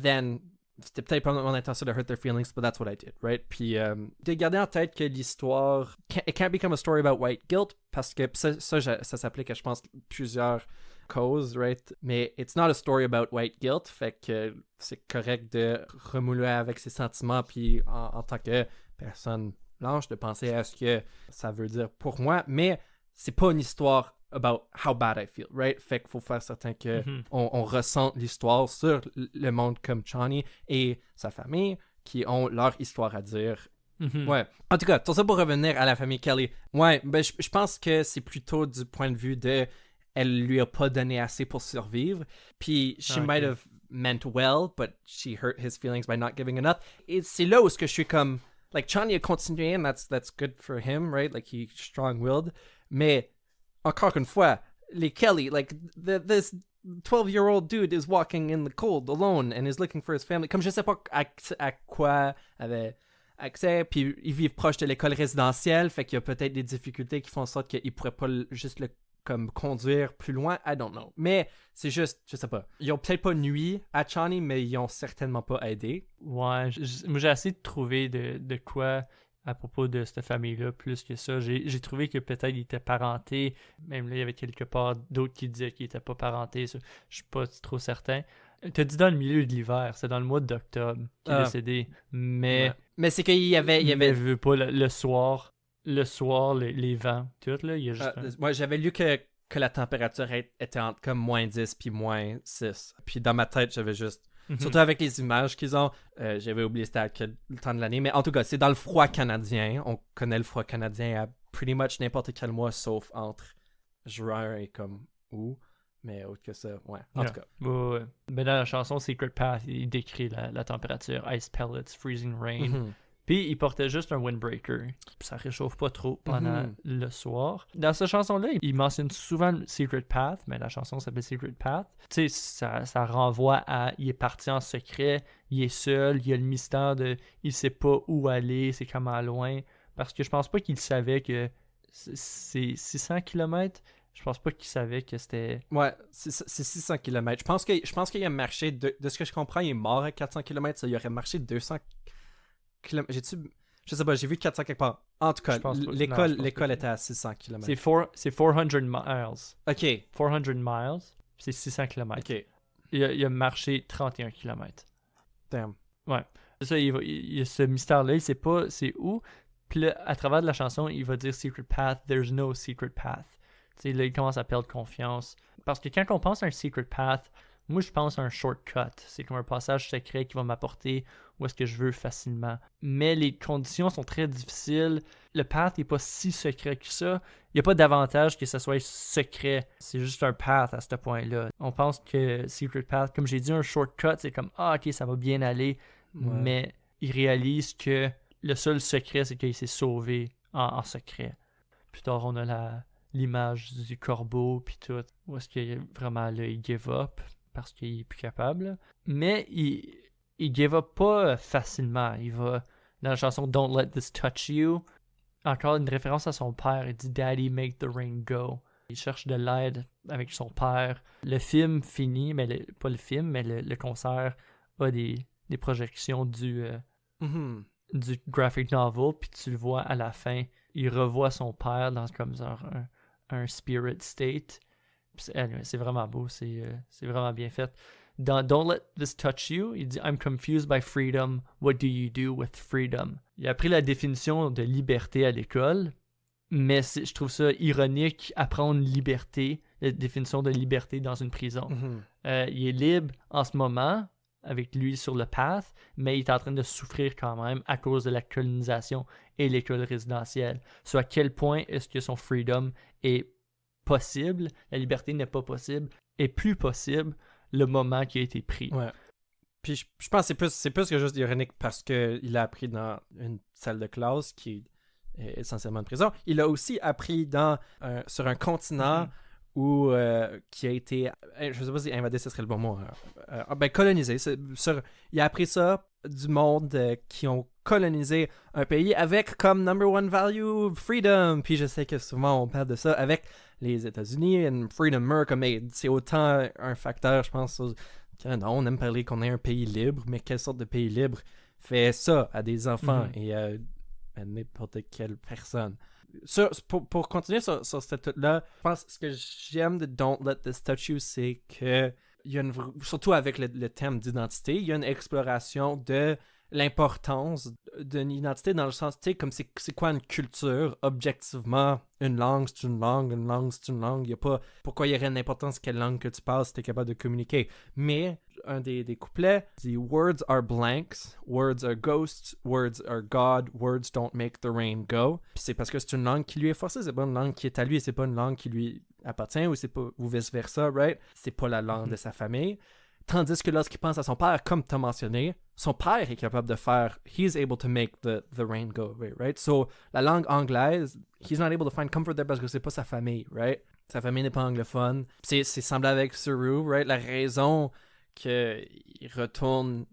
then c'était peut-être pas mon intention de hurt their feelings, but that's what I did, right? Puis de garder en tête que l'histoire, it can't become a story about white guilt, parce que ça s'applique à, je pense, plusieurs causes, right? Mais it's not a story about white guilt, fait que c'est correct de remouler avec ses sentiments, puis en tant que personne blanche, de penser à ce que ça veut dire pour moi, mais c'est pas une histoire about how bad I feel, right? Fait qu'il faut faire certain que on ressente l'histoire sur le monde comme Chani et sa famille, qui ont leur histoire à dire. Ouais. En tout cas, tout ça pour revenir à la famille Kelly. Ouais, ben je pense que c'est plutôt du point de vue de elle lui a pas donné assez pour survivre. Puis she might have meant well, but she hurt his feelings by not giving enough. Et c'est là où je suis comme, like, Chani a continué, and that's good for him, right? Like, he's strong-willed. Mais encore une fois, les Kelly, like, this 12-year-old dude is walking in the cold alone and is looking for his family. Comme je sais pas à quoi avait accès, puis ils vivent proche de l'école résidentielle, fait qu'il y a peut-être des difficultés qui font en sorte qu'ils pourraient pas juste le comme conduire plus loin, I don't know. Mais c'est juste, je sais pas. Ils ont peut-être pas nui à Chani, mais ils ont certainement pas aidé. Ouais, moi j'ai essayé de trouver de quoi à propos de cette famille-là, plus que ça. J'ai trouvé que peut-être il était parenté. Même là, il y avait quelque part d'autres qui disaient qu'il était pas parenté. Je suis pas trop certain. T'as dit dans le milieu de l'hiver, c'est dans le mois d'octobre qu'il est décédé. Mais... Ouais. Mais c'est qu'il y avait... Mais je veux pas le soir... Le soir, les vents, tout, là, il y a juste... Moi, j'avais lu que la température était entre comme moins 10 puis moins 6. Puis dans ma tête, j'avais juste... Surtout avec les images qu'ils ont, j'avais oublié c'était à quel temps de l'année. Mais en tout cas, c'est dans le froid canadien. On connaît le froid canadien à pretty much n'importe quel mois, sauf entre juin et comme août. Mais autre que ça, ouais. En tout cas. Ouais. Mais dans la chanson Secret Path, il décrit la température. Ice pellets, freezing rain. Puis il portait juste un windbreaker. Ça réchauffe pas trop pendant le soir. Dans cette chanson-là, il mentionne souvent Secret Path, mais la chanson s'appelle Secret Path. Tu sais, ça renvoie à il est parti en secret, il est seul, il y a le mystère de il sait pas où aller, c'est comment loin. Parce que je pense pas qu'il savait que c'est 600 km. Je pense pas qu'il savait que c'était... Ouais, c'est 600 km. Je pense qu'il a marché, de ce que je comprends, il est mort à 400 km, ça, il aurait marché 200 km. Je sais pas, j'ai vu 400 quelque part. En tout cas, l'école était à 600 km. C'est 400 miles. OK. 400 miles, c'est 600 km. OK. Il a marché 31 km. Damn. Ouais. C'est ça, il y a ce mystère-là, il sait pas c'est où. Puis là, à travers de la chanson, il va dire Secret Path, there's no secret path. Tu sais, là, il commence à perdre confiance. Parce que quand on pense à un secret path, moi, je pense à un shortcut. C'est comme un passage secret qui va m'apporter où est-ce que je veux facilement. Mais les conditions sont très difficiles. Le path n'est pas si secret que ça. Il n'y a pas d'avantage que ce soit secret. C'est juste un path à ce point-là. On pense que secret path, comme j'ai dit, un shortcut, c'est comme « Ah, ok, ça va bien aller. » Mais il réalise que le seul secret, c'est qu'il s'est sauvé en secret. Plus tard, on a l'image du corbeau, puis tout. Où est-ce qu'il vraiment, là, il give up parce qu'il est plus capable. Mais il give up pas facilement. Il va, dans la chanson Don't Let This Touch You, encore une référence à son père. Il dit Daddy, make the rain go. Il cherche de l'aide avec son père. Le film finit, mais pas le film, mais le concert a des projections du graphic novel, puis tu le vois à la fin. Il revoit son père dans comme un spirit state. C'est vraiment beau, c'est vraiment bien fait. Dans Don't Let This Touch You, il dit I'm confused by freedom. What do you do with freedom? Il a pris la définition de liberté à l'école, mais je trouve ça ironique apprendre liberté, la définition de liberté dans une prison. Il est libre en ce moment, avec lui sur le path, mais il est en train de souffrir quand même à cause de la colonisation et l'école résidentielle. Soit à quel point est-ce que son freedom est possible, la liberté n'est pas possible, est plus possible le moment qui a été pris. Ouais. Puis je pense que c'est plus que juste ironique parce qu'il a appris dans une salle de classe qui est essentiellement une prison. Il a aussi appris sur un continent où qui a été, je sais pas si invadé ce serait le bon mot, colonisé. Il a appris ça du monde qui ont colonisé un pays avec comme number one value freedom. Puis je sais que souvent on parle de ça avec les États-Unis et freedom mais c'est autant un facteur, je pense, non, on aime parler qu'on est un pays libre, mais quelle sorte de pays libre fait ça à des enfants et à n'importe quelle personne? Pour continuer sur cette toute-là, je pense que ce que j'aime de Don't Let This Touch You, c'est que surtout avec le thème d'identité, il y a une exploration de l'importance d'une identité dans le sens, tu sais, comme c'est quoi une culture, objectivement, une langue c'est une langue c'est une langue, il y a pas, pourquoi il y aurait une importance quelle langue que tu parles si tu es capable de communiquer, mais un des couplets dit « Words are blanks, words are ghosts, words are God, words don't make the rain go ». Puis c'est parce que c'est une langue qui lui est forcée, c'est pas une langue qui est à lui, c'est pas une langue qui lui appartient ou vice-versa, right? C'est pas la langue de sa famille. Tandis que lorsqu'il pense à son père, comme tu as mentionné, son père est capable de faire, he's able to make the rain go away, right? So, la langue anglaise, he's not able to find comfort there parce que c'est pas sa famille, right? Sa famille n'est pas anglophone. C'est semblable avec Saru, right? La raison qu'il retourne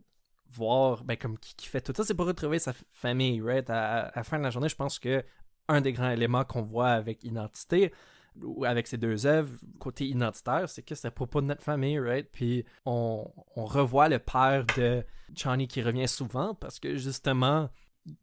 voir, comme qui fait tout ça, c'est pour retrouver sa famille, right? À la fin de la journée, je pense que un des grands éléments qu'on voit avec Identité, ou avec ces deux œuvres, côté identitaire, c'est que c'est à propos de notre famille, right? Puis on revoit le père de Chani qui revient souvent parce que justement,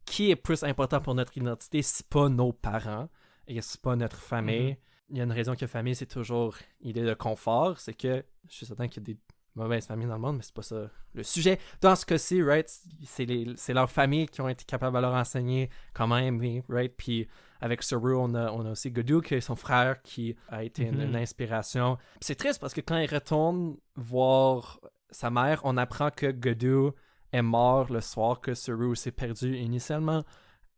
qui est plus important pour notre identité, c'est pas nos parents et c'est pas notre famille. Il y a une raison que famille, c'est toujours l'idée de confort, c'est que je suis certain qu'il y a des mauvaises familles dans le monde, mais c'est pas ça le sujet. Dans ce cas-ci, right, c'est leurs familles qui ont été capables de leur enseigner comment aimer, right? Puis avec Saru, on a aussi Godou, qui est son frère, qui a été une inspiration. C'est triste parce que quand il retourne voir sa mère, on apprend que Godou est mort le soir que Saru s'est perdu initialement.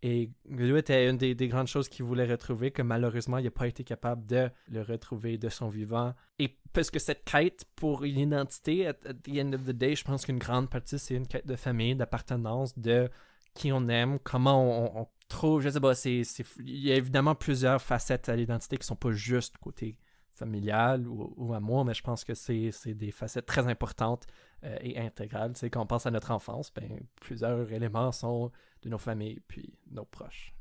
Et Godou était une des grandes choses qu'il voulait retrouver, que malheureusement, il n'a pas été capable de le retrouver de son vivant. Et parce que cette quête pour une identité, at the end of the day, je pense qu'une grande partie, c'est une quête de famille, d'appartenance, de qui on aime, comment on trouve, je sais pas, il y a évidemment plusieurs facettes à l'identité qui sont pas juste côté familial ou amour, mais je pense que c'est des facettes très importantes et intégrales. Tu sais, quand on pense à notre enfance, plusieurs éléments sont de nos familles puis nos proches.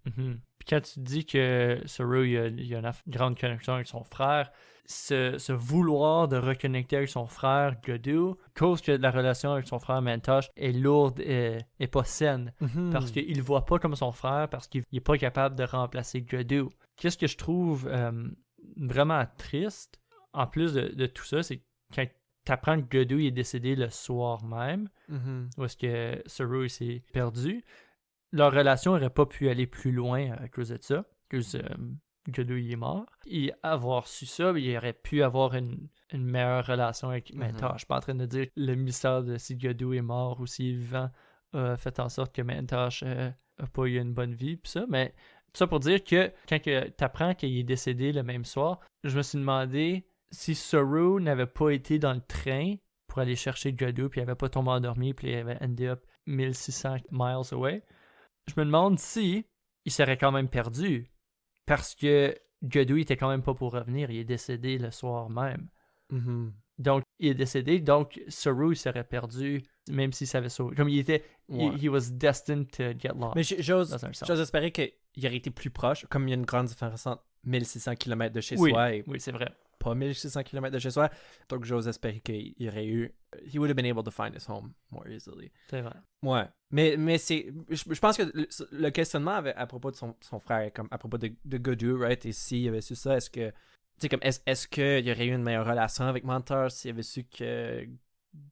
Puis quand tu dis que Saru, il y a une grande connexion avec son frère, ce vouloir de reconnecter avec son frère Godou, cause que la relation avec son frère Mantosh est lourde et pas saine, parce qu'il le voit pas comme son frère, parce qu'il est pas capable de remplacer Godou. Qu'est-ce que je trouve vraiment triste, en plus de tout ça, c'est quand t'apprends que Godou est décédé le soir même, où est-ce que Saru s'est perdu, leur relation n'aurait pas pu aller plus loin à cause de ça, parce que Godou il est mort. Et avoir su ça, il aurait pu avoir une meilleure relation avec Mantosh. Je suis pas en train de dire que le mystère de si Godou est mort ou s'il est vivant a fait en sorte que Mantosh a pas eu une bonne vie, pis ça, mais tout ça pour dire que quand tu apprends qu'il est décédé le même soir, je me suis demandé si Saru n'avait pas été dans le train pour aller chercher Godou, puis il avait pas tombé endormi, puis il avait ended up 1600 miles away. Je me demande si il serait quand même perdu, parce que Godou était quand même pas pour revenir, il est décédé le soir même. Donc, il est décédé, donc Saru il serait perdu, même s'il savait sauver. Comme il était, he was destined to get lost. Mais j'ose espérer qu'il aurait été plus proche, comme il y a une grande différence entre 1600 km de chez soi et oui, c'est vrai. pas 1600 km de chez soi. Donc, j'ose espérer qu'il aurait eu... He would have been able to find his home more easily. C'est vrai. Ouais. Mais c'est... Je pense que le questionnement à propos de son frère, comme à propos de Godou, right? Et s'il avait su ça, est-ce que... Tu sais, comme, est-ce qu'il y aurait eu une meilleure relation avec Mantosh s'il avait su que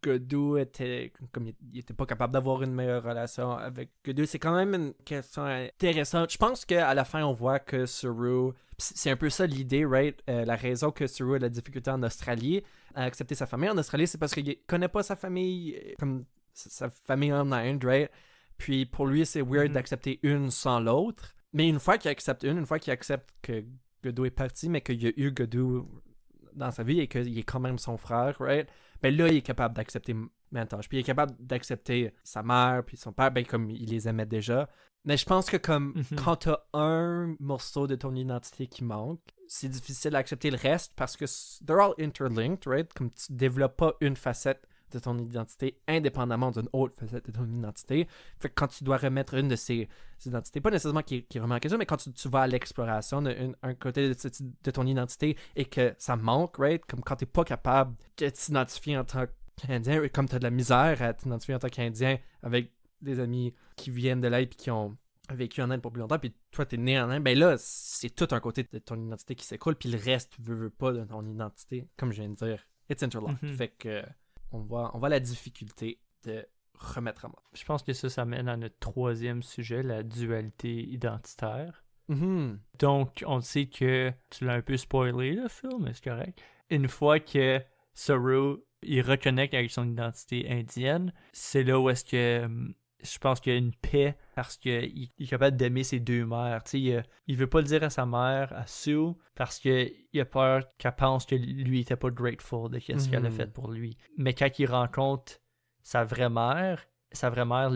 Godot était comme il était pas capable d'avoir une meilleure relation avec Godot. C'est quand même une question intéressante. Je pense qu'à la fin, on voit que Saru, c'est un peu ça l'idée, right? La raison que Saru a de la difficulté en Australie à accepter sa famille en Australie, c'est parce qu'il connaît pas sa famille comme sa famille en Inde, right? Puis pour lui, c'est weird d'accepter une sans l'autre. Mais une fois qu'il accepte une fois qu'il accepte que Godot est parti, mais qu'il y a eu Godot dans sa vie et qu'il est quand même son frère, right? Ben là, il est capable d'accepter Mantosh. Puis il est capable d'accepter sa mère puis son père, ben comme il les aimait déjà. Mais je pense que comme quand t'as un morceau de ton identité qui manque, c'est difficile d'accepter le reste parce que they're all interlinked, right? Comme tu développes pas une facette de ton identité indépendamment d'une autre facette de ton identité. Fait que quand tu dois remettre une de ces identités, pas nécessairement qui remet en question, mais quand tu vas à l'exploration d'un côté de ton identité et que ça manque, right? Comme quand t'es pas capable de t'identifier en tant qu'Indien, comme t'as de la misère à t'identifier en tant qu'Indien avec des amis qui viennent de l'Inde et qui ont vécu en Inde pour plus longtemps, puis toi t'es né en Inde, ben là, c'est tout un côté de ton identité qui s'écroule, puis le reste veut pas de ton identité, comme je viens de dire. It's interlocked. Fait que on voit la difficulté de remettre en mode. Je pense que ça mène à notre troisième sujet, la dualité identitaire. Donc, on sait que tu l'as un peu spoilé, le film, mais c'est correct. Une fois que Saru, il reconnecte avec son identité indienne, c'est là où est-ce que je pense qu'il y a une paix parce qu'il est capable d'aimer ses deux mères. Il veut pas le dire à sa mère, à Sue, parce qu'il a peur qu'elle pense que lui était pas grateful de ce qu'elle a fait pour lui. Mais quand il rencontre sa vraie mère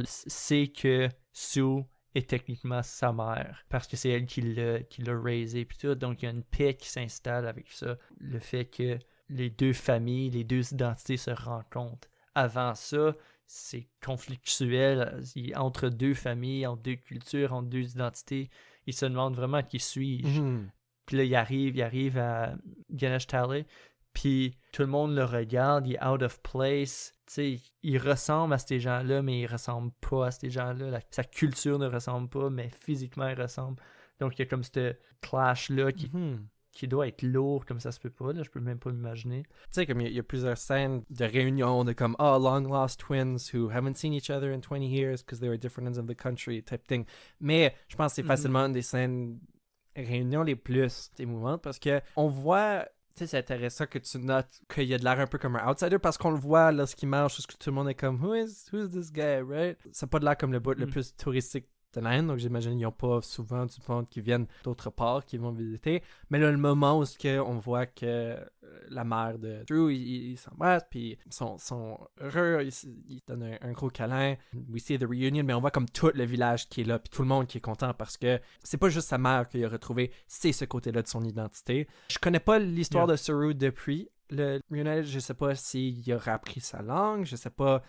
sait que Sue est techniquement sa mère parce que c'est elle qui l'a raisé puis tout. Donc il y a une paix qui s'installe avec ça. Le fait que les deux familles, les deux identités se rencontrent. Avant ça, c'est conflictuel entre deux familles, entre deux cultures, entre deux identités. Ils se demandent vraiment qui suis-je. Puis là, il arrive à Ganesh Talley, puis tout le monde le regarde, il est out of place. Tu sais, il ressemble à ces gens-là, mais il ressemble pas à ces gens-là. Sa culture ne ressemble pas, mais physiquement, il ressemble. Donc, il y a comme ce clash-là qui doit être lourd, comme ça se peut pas, là, je peux même pas m'imaginer. Tu sais, comme il y a plusieurs scènes de réunion de comme, long lost twins who haven't seen each other in 20 years because they were different ends of the country, type thing. Mais je pense que c'est facilement une des scènes réunions les plus émouvantes parce que on voit, tu sais, c'est intéressant que tu notes qu'il y a de l'air un peu comme un outsider parce qu'on le voit lorsqu'il marche, parce que tout le monde est comme, who's this guy, right? Ça n'a pas de l'air comme le bout le plus touristique de l'Inde, donc j'imagine qu'ils n'ont pas souvent du monde qui viennent d'autre part, qui vont visiter. Mais là, le moment où on voit que la mère de Drew, ils s'embrassent, puis ils sont heureux, ils donnent un gros câlin. We see the reunion, mais on voit comme tout le village qui est là, puis tout le monde qui est content parce que c'est pas juste sa mère qu'il a retrouvé, c'est ce côté-là de son identité. Je connais pas l'histoire de Saru depuis le reunion, je sais pas s'il aura appris sa langue, je sais pas.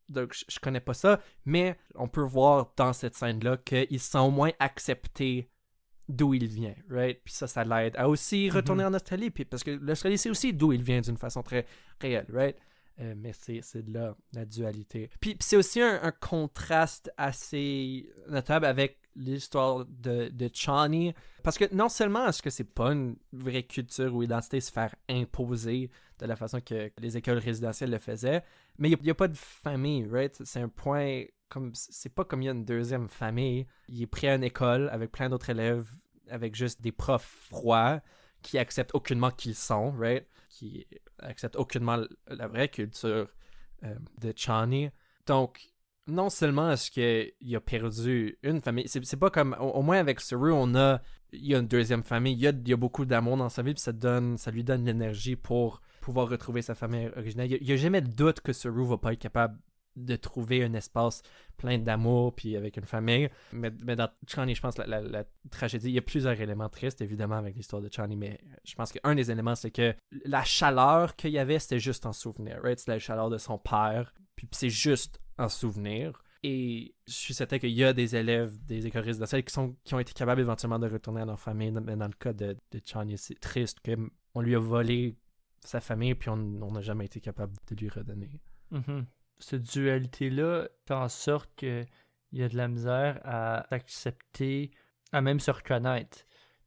Donc, je connais pas ça, mais on peut voir dans cette scène-là qu'ils sont au moins acceptés d'où il vient, right? Puis ça l'aide à aussi retourner en Australie, puis parce que l'Australie, c'est aussi d'où il vient d'une façon très réelle, right? Mais c'est de là, la dualité. Puis c'est aussi un contraste assez notable avec l'histoire de Chani, parce que non seulement est-ce que c'est pas une vraie culture ou identité se faire imposer de la façon que les écoles résidentielles le faisaient, mais il n'y a pas de famille, right? C'est un point, comme c'est pas comme il y a une deuxième famille. Il est pris à une école avec plein d'autres élèves, avec juste des profs froids qui acceptent aucunement qui ils sont, right? Qui acceptent aucunement la vraie culture de Chani. Donc, non seulement est-ce qu'il a perdu une famille, c'est pas comme, au moins avec Saru, il y a une deuxième famille, il y a beaucoup d'amour dans sa vie, puis ça lui donne l'énergie pour pouvoir retrouver sa famille originelle. Il n'y a jamais de doute que Saru va pas être capable de trouver un espace plein d'amour puis avec une famille. Mais dans Chani, je pense la tragédie, il y a plusieurs éléments tristes, évidemment, avec l'histoire de Chani, mais je pense qu'un des éléments, c'est que la chaleur qu'il y avait, c'était juste en souvenir, right? C'est la chaleur de son père, puis c'est juste en souvenir. Et je suis certain qu'il y a des élèves des écoles résidentielles qui ont été capables éventuellement de retourner à leur famille. Mais dans le cas de Chani, c'est triste qu'on lui a volé sa famille puis on n'a jamais été capable de lui redonner. Cette dualité-là fait en sorte qu'il y a de la misère à accepter, à même se reconnaître.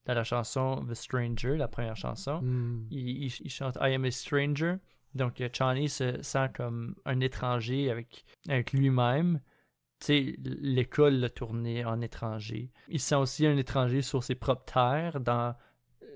Dans la chanson The Stranger, la première chanson, il chante I am a stranger. Donc, Chani se sent comme un étranger avec lui-même. Tu sais, l'école l'a tourné en étranger. Il se sent aussi un étranger sur ses propres terres, dans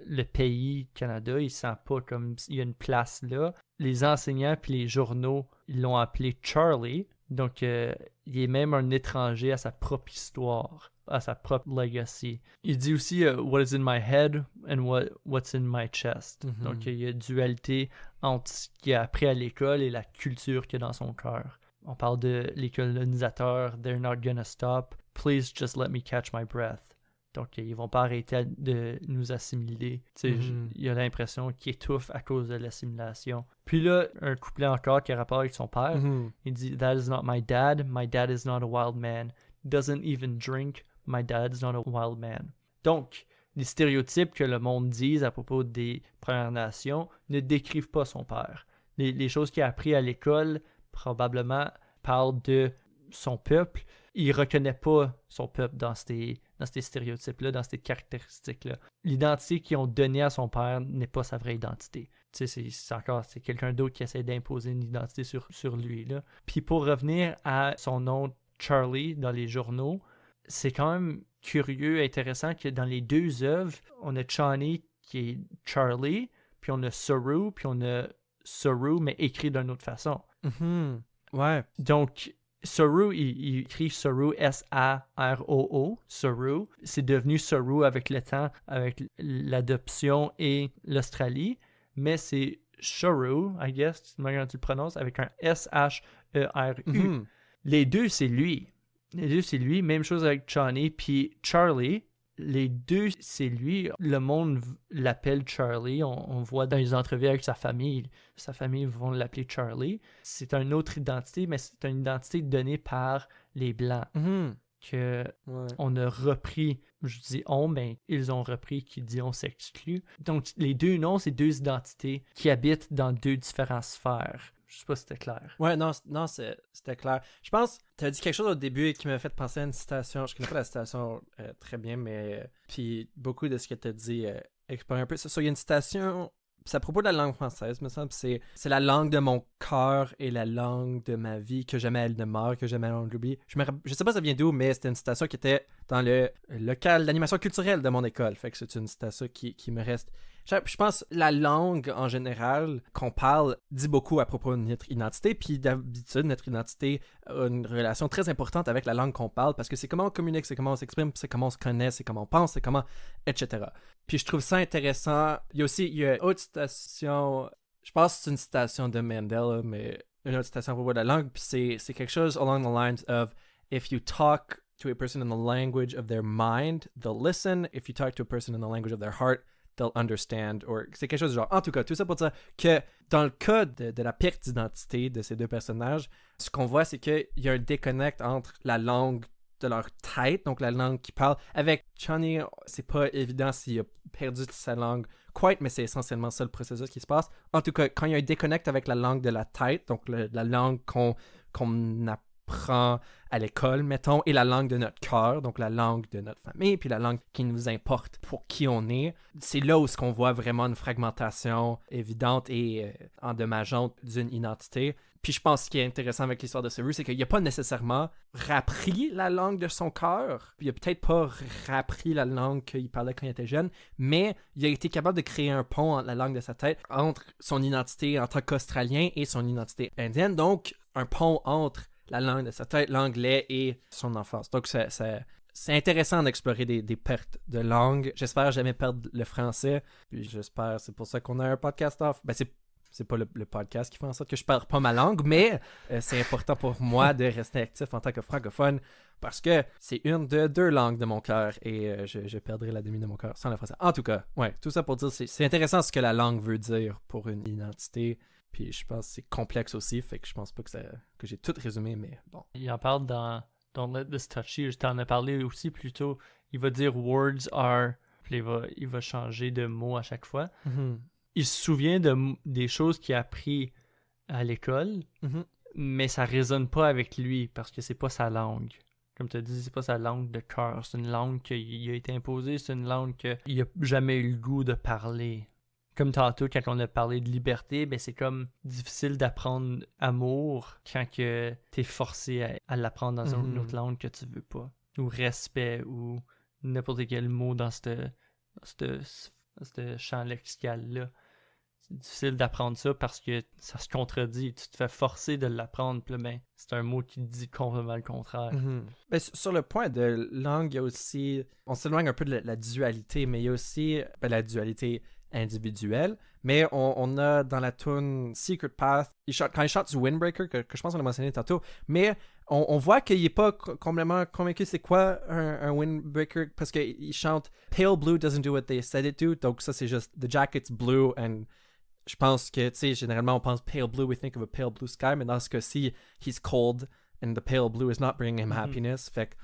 le pays Canada. Il se sent pas comme il y a une place là. Les enseignants puis les journaux, ils l'ont appelé Charlie. Donc, il est même un étranger à sa propre histoire, à sa propre legacy. Il dit aussi what is in my head and what's in my chest. Mhm. Donc, il y a une dualité entre ce qu'il a appris à l'école et la culture qu'il y a dans son cœur. On parle de les colonisateurs, they're not gonna stop. Please just let me catch my breath. Donc, ils vont pas arrêter de nous assimiler. Tu sais, il a l'impression qu'il étouffe à cause de l'assimilation. Puis là, un couplet encore qui a rapport avec son père. Il dit « That is not my dad. My dad is not a wild man. Doesn't even drink. My dad is not a wild man. » Donc, les stéréotypes que le monde dise à propos des Premières Nations ne décrivent pas son père. Les choses qu'il a appris à l'école, probablement, parlent de son peuple. Il reconnaît pas son peuple dans ces stéréotypes-là, dans ces caractéristiques-là. L'identité qu'ils ont donnée à son père n'est pas sa vraie identité. Tu sais, c'est quelqu'un d'autre qui essaie d'imposer une identité sur lui, là. Puis pour revenir à son nom Charlie dans les journaux, c'est quand même curieux, intéressant que dans les deux œuvres, on a Chani qui est Charlie, puis on a Saru, puis on a Saru, mais écrit d'une autre façon. Ouais. Donc, Saru, il écrit Saru, S-A-R-O-O, Saru. C'est devenu Saru avec le temps, avec l'adoption et l'Australie, mais c'est Saru, I guess, comment tu le prononces, avec un S-H-E-R-U. Les deux, c'est lui. Même chose avec Chani, puis Charlie. Les deux, c'est lui. Le monde l'appelle Charlie. On voit dans les entrevues avec sa famille. Sa famille vont l'appeler Charlie. C'est une autre identité, mais c'est une identité donnée par les Blancs. Que on a repris, je dis on, mais ils ont repris, qui dit on s'exclut. Donc, les deux noms, c'est deux identités qui habitent dans deux différentes sphères. Je sais pas si c'était clair. Ouais, non, c'était clair. Je pense, tu as dit quelque chose au début qui m'a fait penser à une citation. Je connais pas la citation très bien, mais puis beaucoup de ce que tu as dit explore un peu. Il y a une citation, c'est à propos de la langue française, me semble. C'est la langue de mon cœur et la langue de ma vie, que jamais elle ne meurt, que jamais on l'oublie. Je sais pas ça vient d'où, mais c'était une citation qui était dans le local d'animation culturelle de mon école. Fait que c'est une citation qui me reste. Je pense que la langue, en général, qu'on parle, dit beaucoup à propos de notre identité. Puis d'habitude, notre identité a une relation très importante avec la langue qu'on parle, parce que c'est comment on communique, c'est comment on s'exprime, c'est comment on se connaît, c'est comment on pense, c'est comment... etc. Puis je trouve ça intéressant. Il y a une autre citation, je pense que c'est une citation de Mandela, mais une autre citation à propos de la langue, puis c'est quelque chose along the lines of « If you talk to a person in the language of their mind, they'll listen. If you talk to a person in the language of their heart, they'll understand », or c'est quelque chose du genre. En tout cas, tout ça pour dire que dans le cas de la perte d'identité de ces deux personnages, ce qu'on voit, c'est qu'il y a un déconnect entre la langue de leur tête, donc la langue qu'ils parlent. Avec Chani, c'est pas évident s'il a perdu sa langue quite, mais c'est essentiellement ça le processus qui se passe. En tout cas, quand il y a un déconnect avec la langue de la tête, donc la langue qu'on apprend à l'école, mettons, et la langue de notre cœur, donc la langue de notre famille, puis la langue qui nous importe pour qui on est, c'est là où on voit vraiment une fragmentation évidente et endommageante d'une identité. Puis je pense ce qui est intéressant avec l'histoire de Saru, c'est qu'il n'a pas nécessairement rappris la langue de son cœur, puis il n'a peut-être pas rappris la langue qu'il parlait quand il était jeune, mais il a été capable de créer un pont entre la langue de sa tête, entre son identité en tant qu'Australien et son identité indienne, donc un pont entre la langue de sa tête, l'anglais et son enfance. Donc c'est intéressant d'explorer des pertes de langue. J'espère jamais perdre le français, puis j'espère, c'est pour ça qu'on a un podcast off. Ben c'est pas le podcast qui fait en sorte que je perds pas ma langue, mais c'est important pour moi de rester actif en tant que francophone parce que c'est une de deux langues de mon cœur et je perdrai la demi de mon cœur sans le français. En tout cas, ouais, tout ça pour dire c'est intéressant ce que la langue veut dire pour une identité. Puis je pense que c'est complexe aussi, fait que je pense pas que j'ai tout résumé, mais bon. Il en parle dans Don't Let This Touch You, je t'en ai parlé aussi plus tôt. Il va dire « words are », puis il va changer de mot à chaque fois. Il se souvient des choses qu'il a appris à l'école, mais ça résonne pas avec lui parce que c'est pas sa langue. Comme tu as dit, c'est pas sa langue de cœur. C'est une langue qui a été imposée, c'est une langue qu'il a jamais eu le goût de parler. Comme tantôt, quand on a parlé de liberté, ben c'est comme difficile d'apprendre amour quand que t'es forcé à l'apprendre dans une autre langue que tu veux pas. Ou respect, ou n'importe quel mot dans ce champ lexical-là. C'est difficile d'apprendre ça parce que ça se contredit. Tu te fais forcer de l'apprendre, puis là, ben, c'est un mot qui dit complètement le contraire. Ben, sur le point de langue, il y a aussi... On s'éloigne un peu de la dualité, mais il y a aussi la dualité individuelle. Mais on a dans la tune Secret Path, quand il chante du Windbreaker, que je pense qu'on a mentionné tantôt, mais on voit qu'il n'est pas complètement convaincu c'est quoi un Windbreaker, parce qu'il chante Pale Blue doesn't do what they said it do, donc ça c'est juste The jacket's blue, and je pense que, tu sais, généralement on pense Pale Blue, we think of a pale blue sky, mais dans ce cas-ci, he's cold, and the pale blue is not bringing him happiness. Fait que,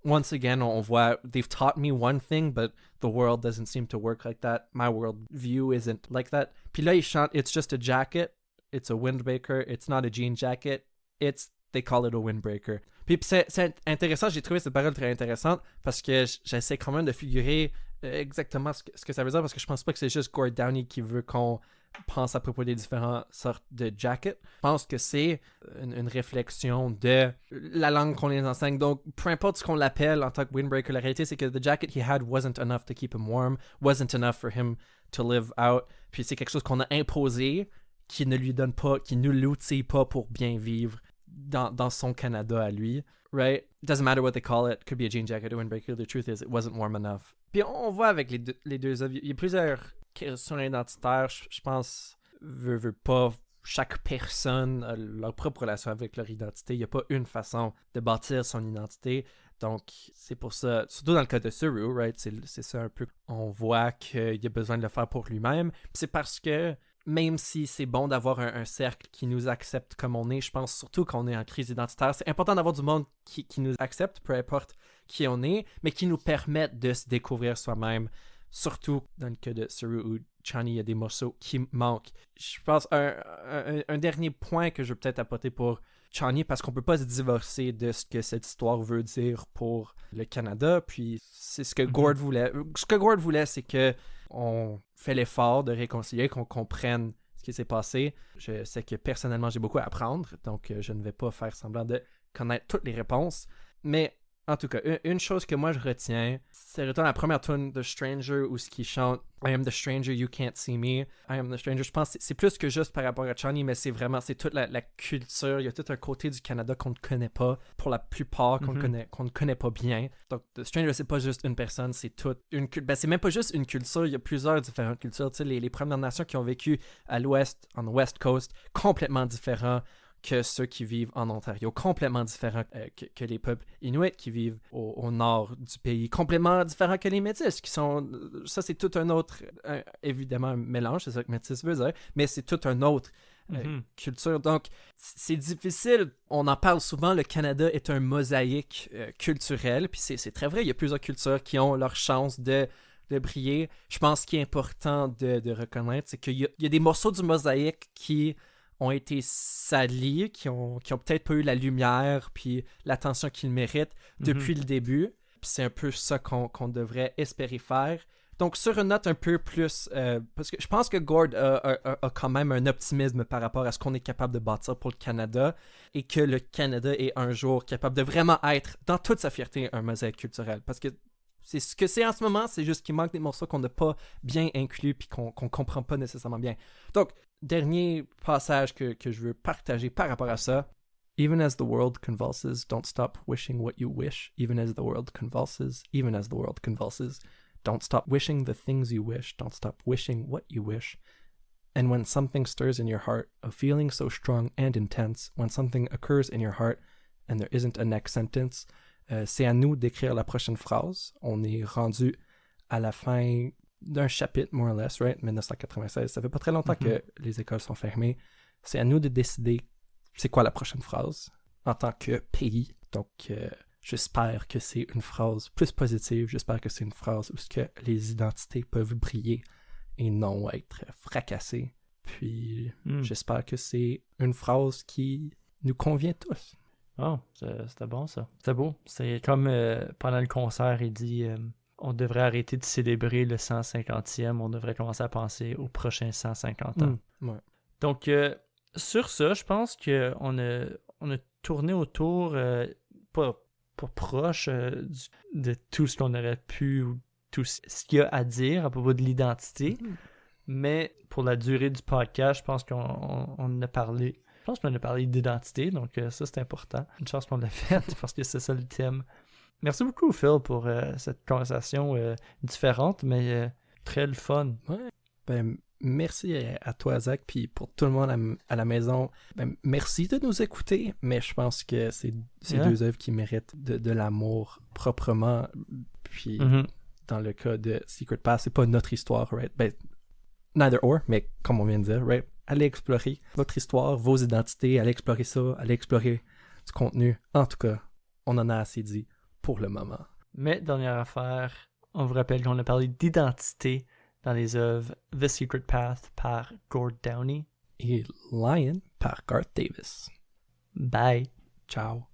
once again, on voit, they've taught me one thing, but the world doesn't seem to work like that. My world view isn't like that. Puis là, il chante, it's just a jacket, it's a windbreaker, it's not a jean jacket, they call it a windbreaker. Puis c'est intéressant, j'ai trouvé cette parole très intéressante, parce que j'essaie quand même de figurer exactement ce que ça veut dire, parce que je pense pas que c'est juste Gord Downie qui veut qu'on pense à propos des différentes sortes de jackets. Je pense que c'est une réflexion de la langue qu'on les enseigne. Donc, peu importe ce qu'on l'appelle en tant que windbreaker, la réalité, c'est que the jacket he had wasn't enough to keep him warm, wasn't enough for him to live out. Puis c'est quelque chose qu'on a imposé, qui ne lui donne pas, qui ne l'outille pas pour bien vivre dans son Canada à lui. Right? It doesn't matter what they call it. Could be a jean jacket or windbreaker. The truth is, it wasn't warm enough. Puis on voit avec les deux œuvres, il y a plusieurs questions identitaires, je pense, veut pas, chaque personne a leur propre relation avec leur identité. Il n'y a pas une façon de bâtir son identité. Donc, c'est pour ça, surtout dans le cas de Suru, right? C'est ça un peu. On voit qu'il a besoin de le faire pour lui-même. Puis c'est parce que, même si c'est bon d'avoir un cercle qui nous accepte comme on est, je pense surtout qu'on est en crise identitaire. C'est important d'avoir du monde qui nous accepte, peu importe qui on est, mais qui nous permettent de se découvrir soi-même. Surtout dans le cas de Suru ou Chani, il y a des morceaux qui manquent. Je pense un dernier point que je veux peut-être apporter pour Chani, parce qu'on peut pas se divorcer de ce que cette histoire veut dire pour le Canada. Puis c'est ce que Gord voulait. Ce que Gord voulait, c'est que on fait l'effort de réconcilier, qu'on comprenne ce qui s'est passé. Je sais que personnellement, j'ai beaucoup à apprendre, donc je ne vais pas faire semblant de connaître toutes les réponses. Mais en tout cas, une chose que moi je retiens, c'est retourner à la première tune de Stranger où ce qui chante I am the stranger, you can't see me. I am the stranger. Je pense que c'est plus que juste par rapport à Chani, mais c'est toute la culture. Il y a tout un côté du Canada qu'on ne connaît pas, pour la plupart, qu'on ne connaît pas bien. Donc, The Stranger, c'est pas juste une personne, c'est toute une culture. Ben, c'est même pas juste une culture, il y a plusieurs différentes cultures. Tu sais, les Premières Nations qui ont vécu à l'ouest, en West Coast, complètement différents que ceux qui vivent en Ontario, complètement différents que les peuples inuits qui vivent au nord du pays, complètement différents que les Métis, qui sont... Ça, c'est tout un autre... évidemment, un mélange, c'est ça que Métis veut dire, mais c'est tout un autre culture. Donc, c'est difficile. On en parle souvent, le Canada est un mosaïque culturel, puis c'est très vrai, il y a plusieurs cultures qui ont leur chance de briller. Je pense qu'il est important de reconnaître, c'est qu'il y a des morceaux du mosaïque qui ont été salis, qui ont peut-être pas eu la lumière puis l'attention qu'ils méritent depuis le début. Puis c'est un peu ça qu'on devrait espérer faire. Donc, sur une note un peu plus... parce que je pense que Gord a quand même un optimisme par rapport à ce qu'on est capable de bâtir pour le Canada et que le Canada est un jour capable de vraiment être, dans toute sa fierté, un mosaïque culturel. Parce que c'est ce que c'est en ce moment, c'est juste qu'il manque des morceaux qu'on n'a pas bien inclus puis qu'on comprend pas nécessairement bien. Donc, dernier passage que je veux partager par rapport à ça. Even as the world convulses, don't stop wishing what you wish. Even as the world convulses, even as the world convulses, don't stop wishing the things you wish. Don't stop wishing what you wish. And when something stirs in your heart, a feeling so strong and intense, when something occurs in your heart and there isn't a next sentence, c'est à nous d'écrire la prochaine phrase. On est rendu à la fin d'un chapitre, more or less, right? 1996. Ça fait pas très longtemps que les écoles sont fermées. C'est à nous de décider c'est quoi la prochaine phrase en tant que pays. Donc, j'espère que c'est une phrase plus positive. J'espère que c'est une phrase où que les identités peuvent briller et non être fracassées. Puis, j'espère que c'est une phrase qui nous convient tous. Oh, c'était bon ça. C'était beau. C'est comme pendant le concert, il dit on devrait arrêter de célébrer le 150e, on devrait commencer à penser aux prochains 150 ans. Ouais. Donc, sur ça, je pense qu'on a tourné autour, pas proche de tout ce qu'on aurait pu, ou tout ce qu'il y a à dire à propos de l'identité, mais pour la durée du podcast, je pense qu'on en a parlé. Je pense qu'on a parlé d'identité, donc ça, c'est important. Une chance qu'on l'a fait, parce que c'est ça le thème. Merci beaucoup, Phil, pour cette conversation différente, mais très le fun. Ouais. Ben, merci à toi, Zach, puis pour tout le monde à la maison. Ben, merci de nous écouter, mais je pense que c'est deux œuvres qui méritent de l'amour proprement. Puis, dans le cas de Secret Path, c'est pas notre histoire, right? Ben, neither or, mais comme on vient de dire, right? Allez explorer votre histoire, vos identités, allez explorer ça, allez explorer du contenu. En tout cas, on en a assez dit pour le moment. Mais, dernière affaire, on vous rappelle qu'on a parlé d'identité dans les œuvres The Secret Path par Gord Downie et Lion par Garth Davis. Bye. Ciao.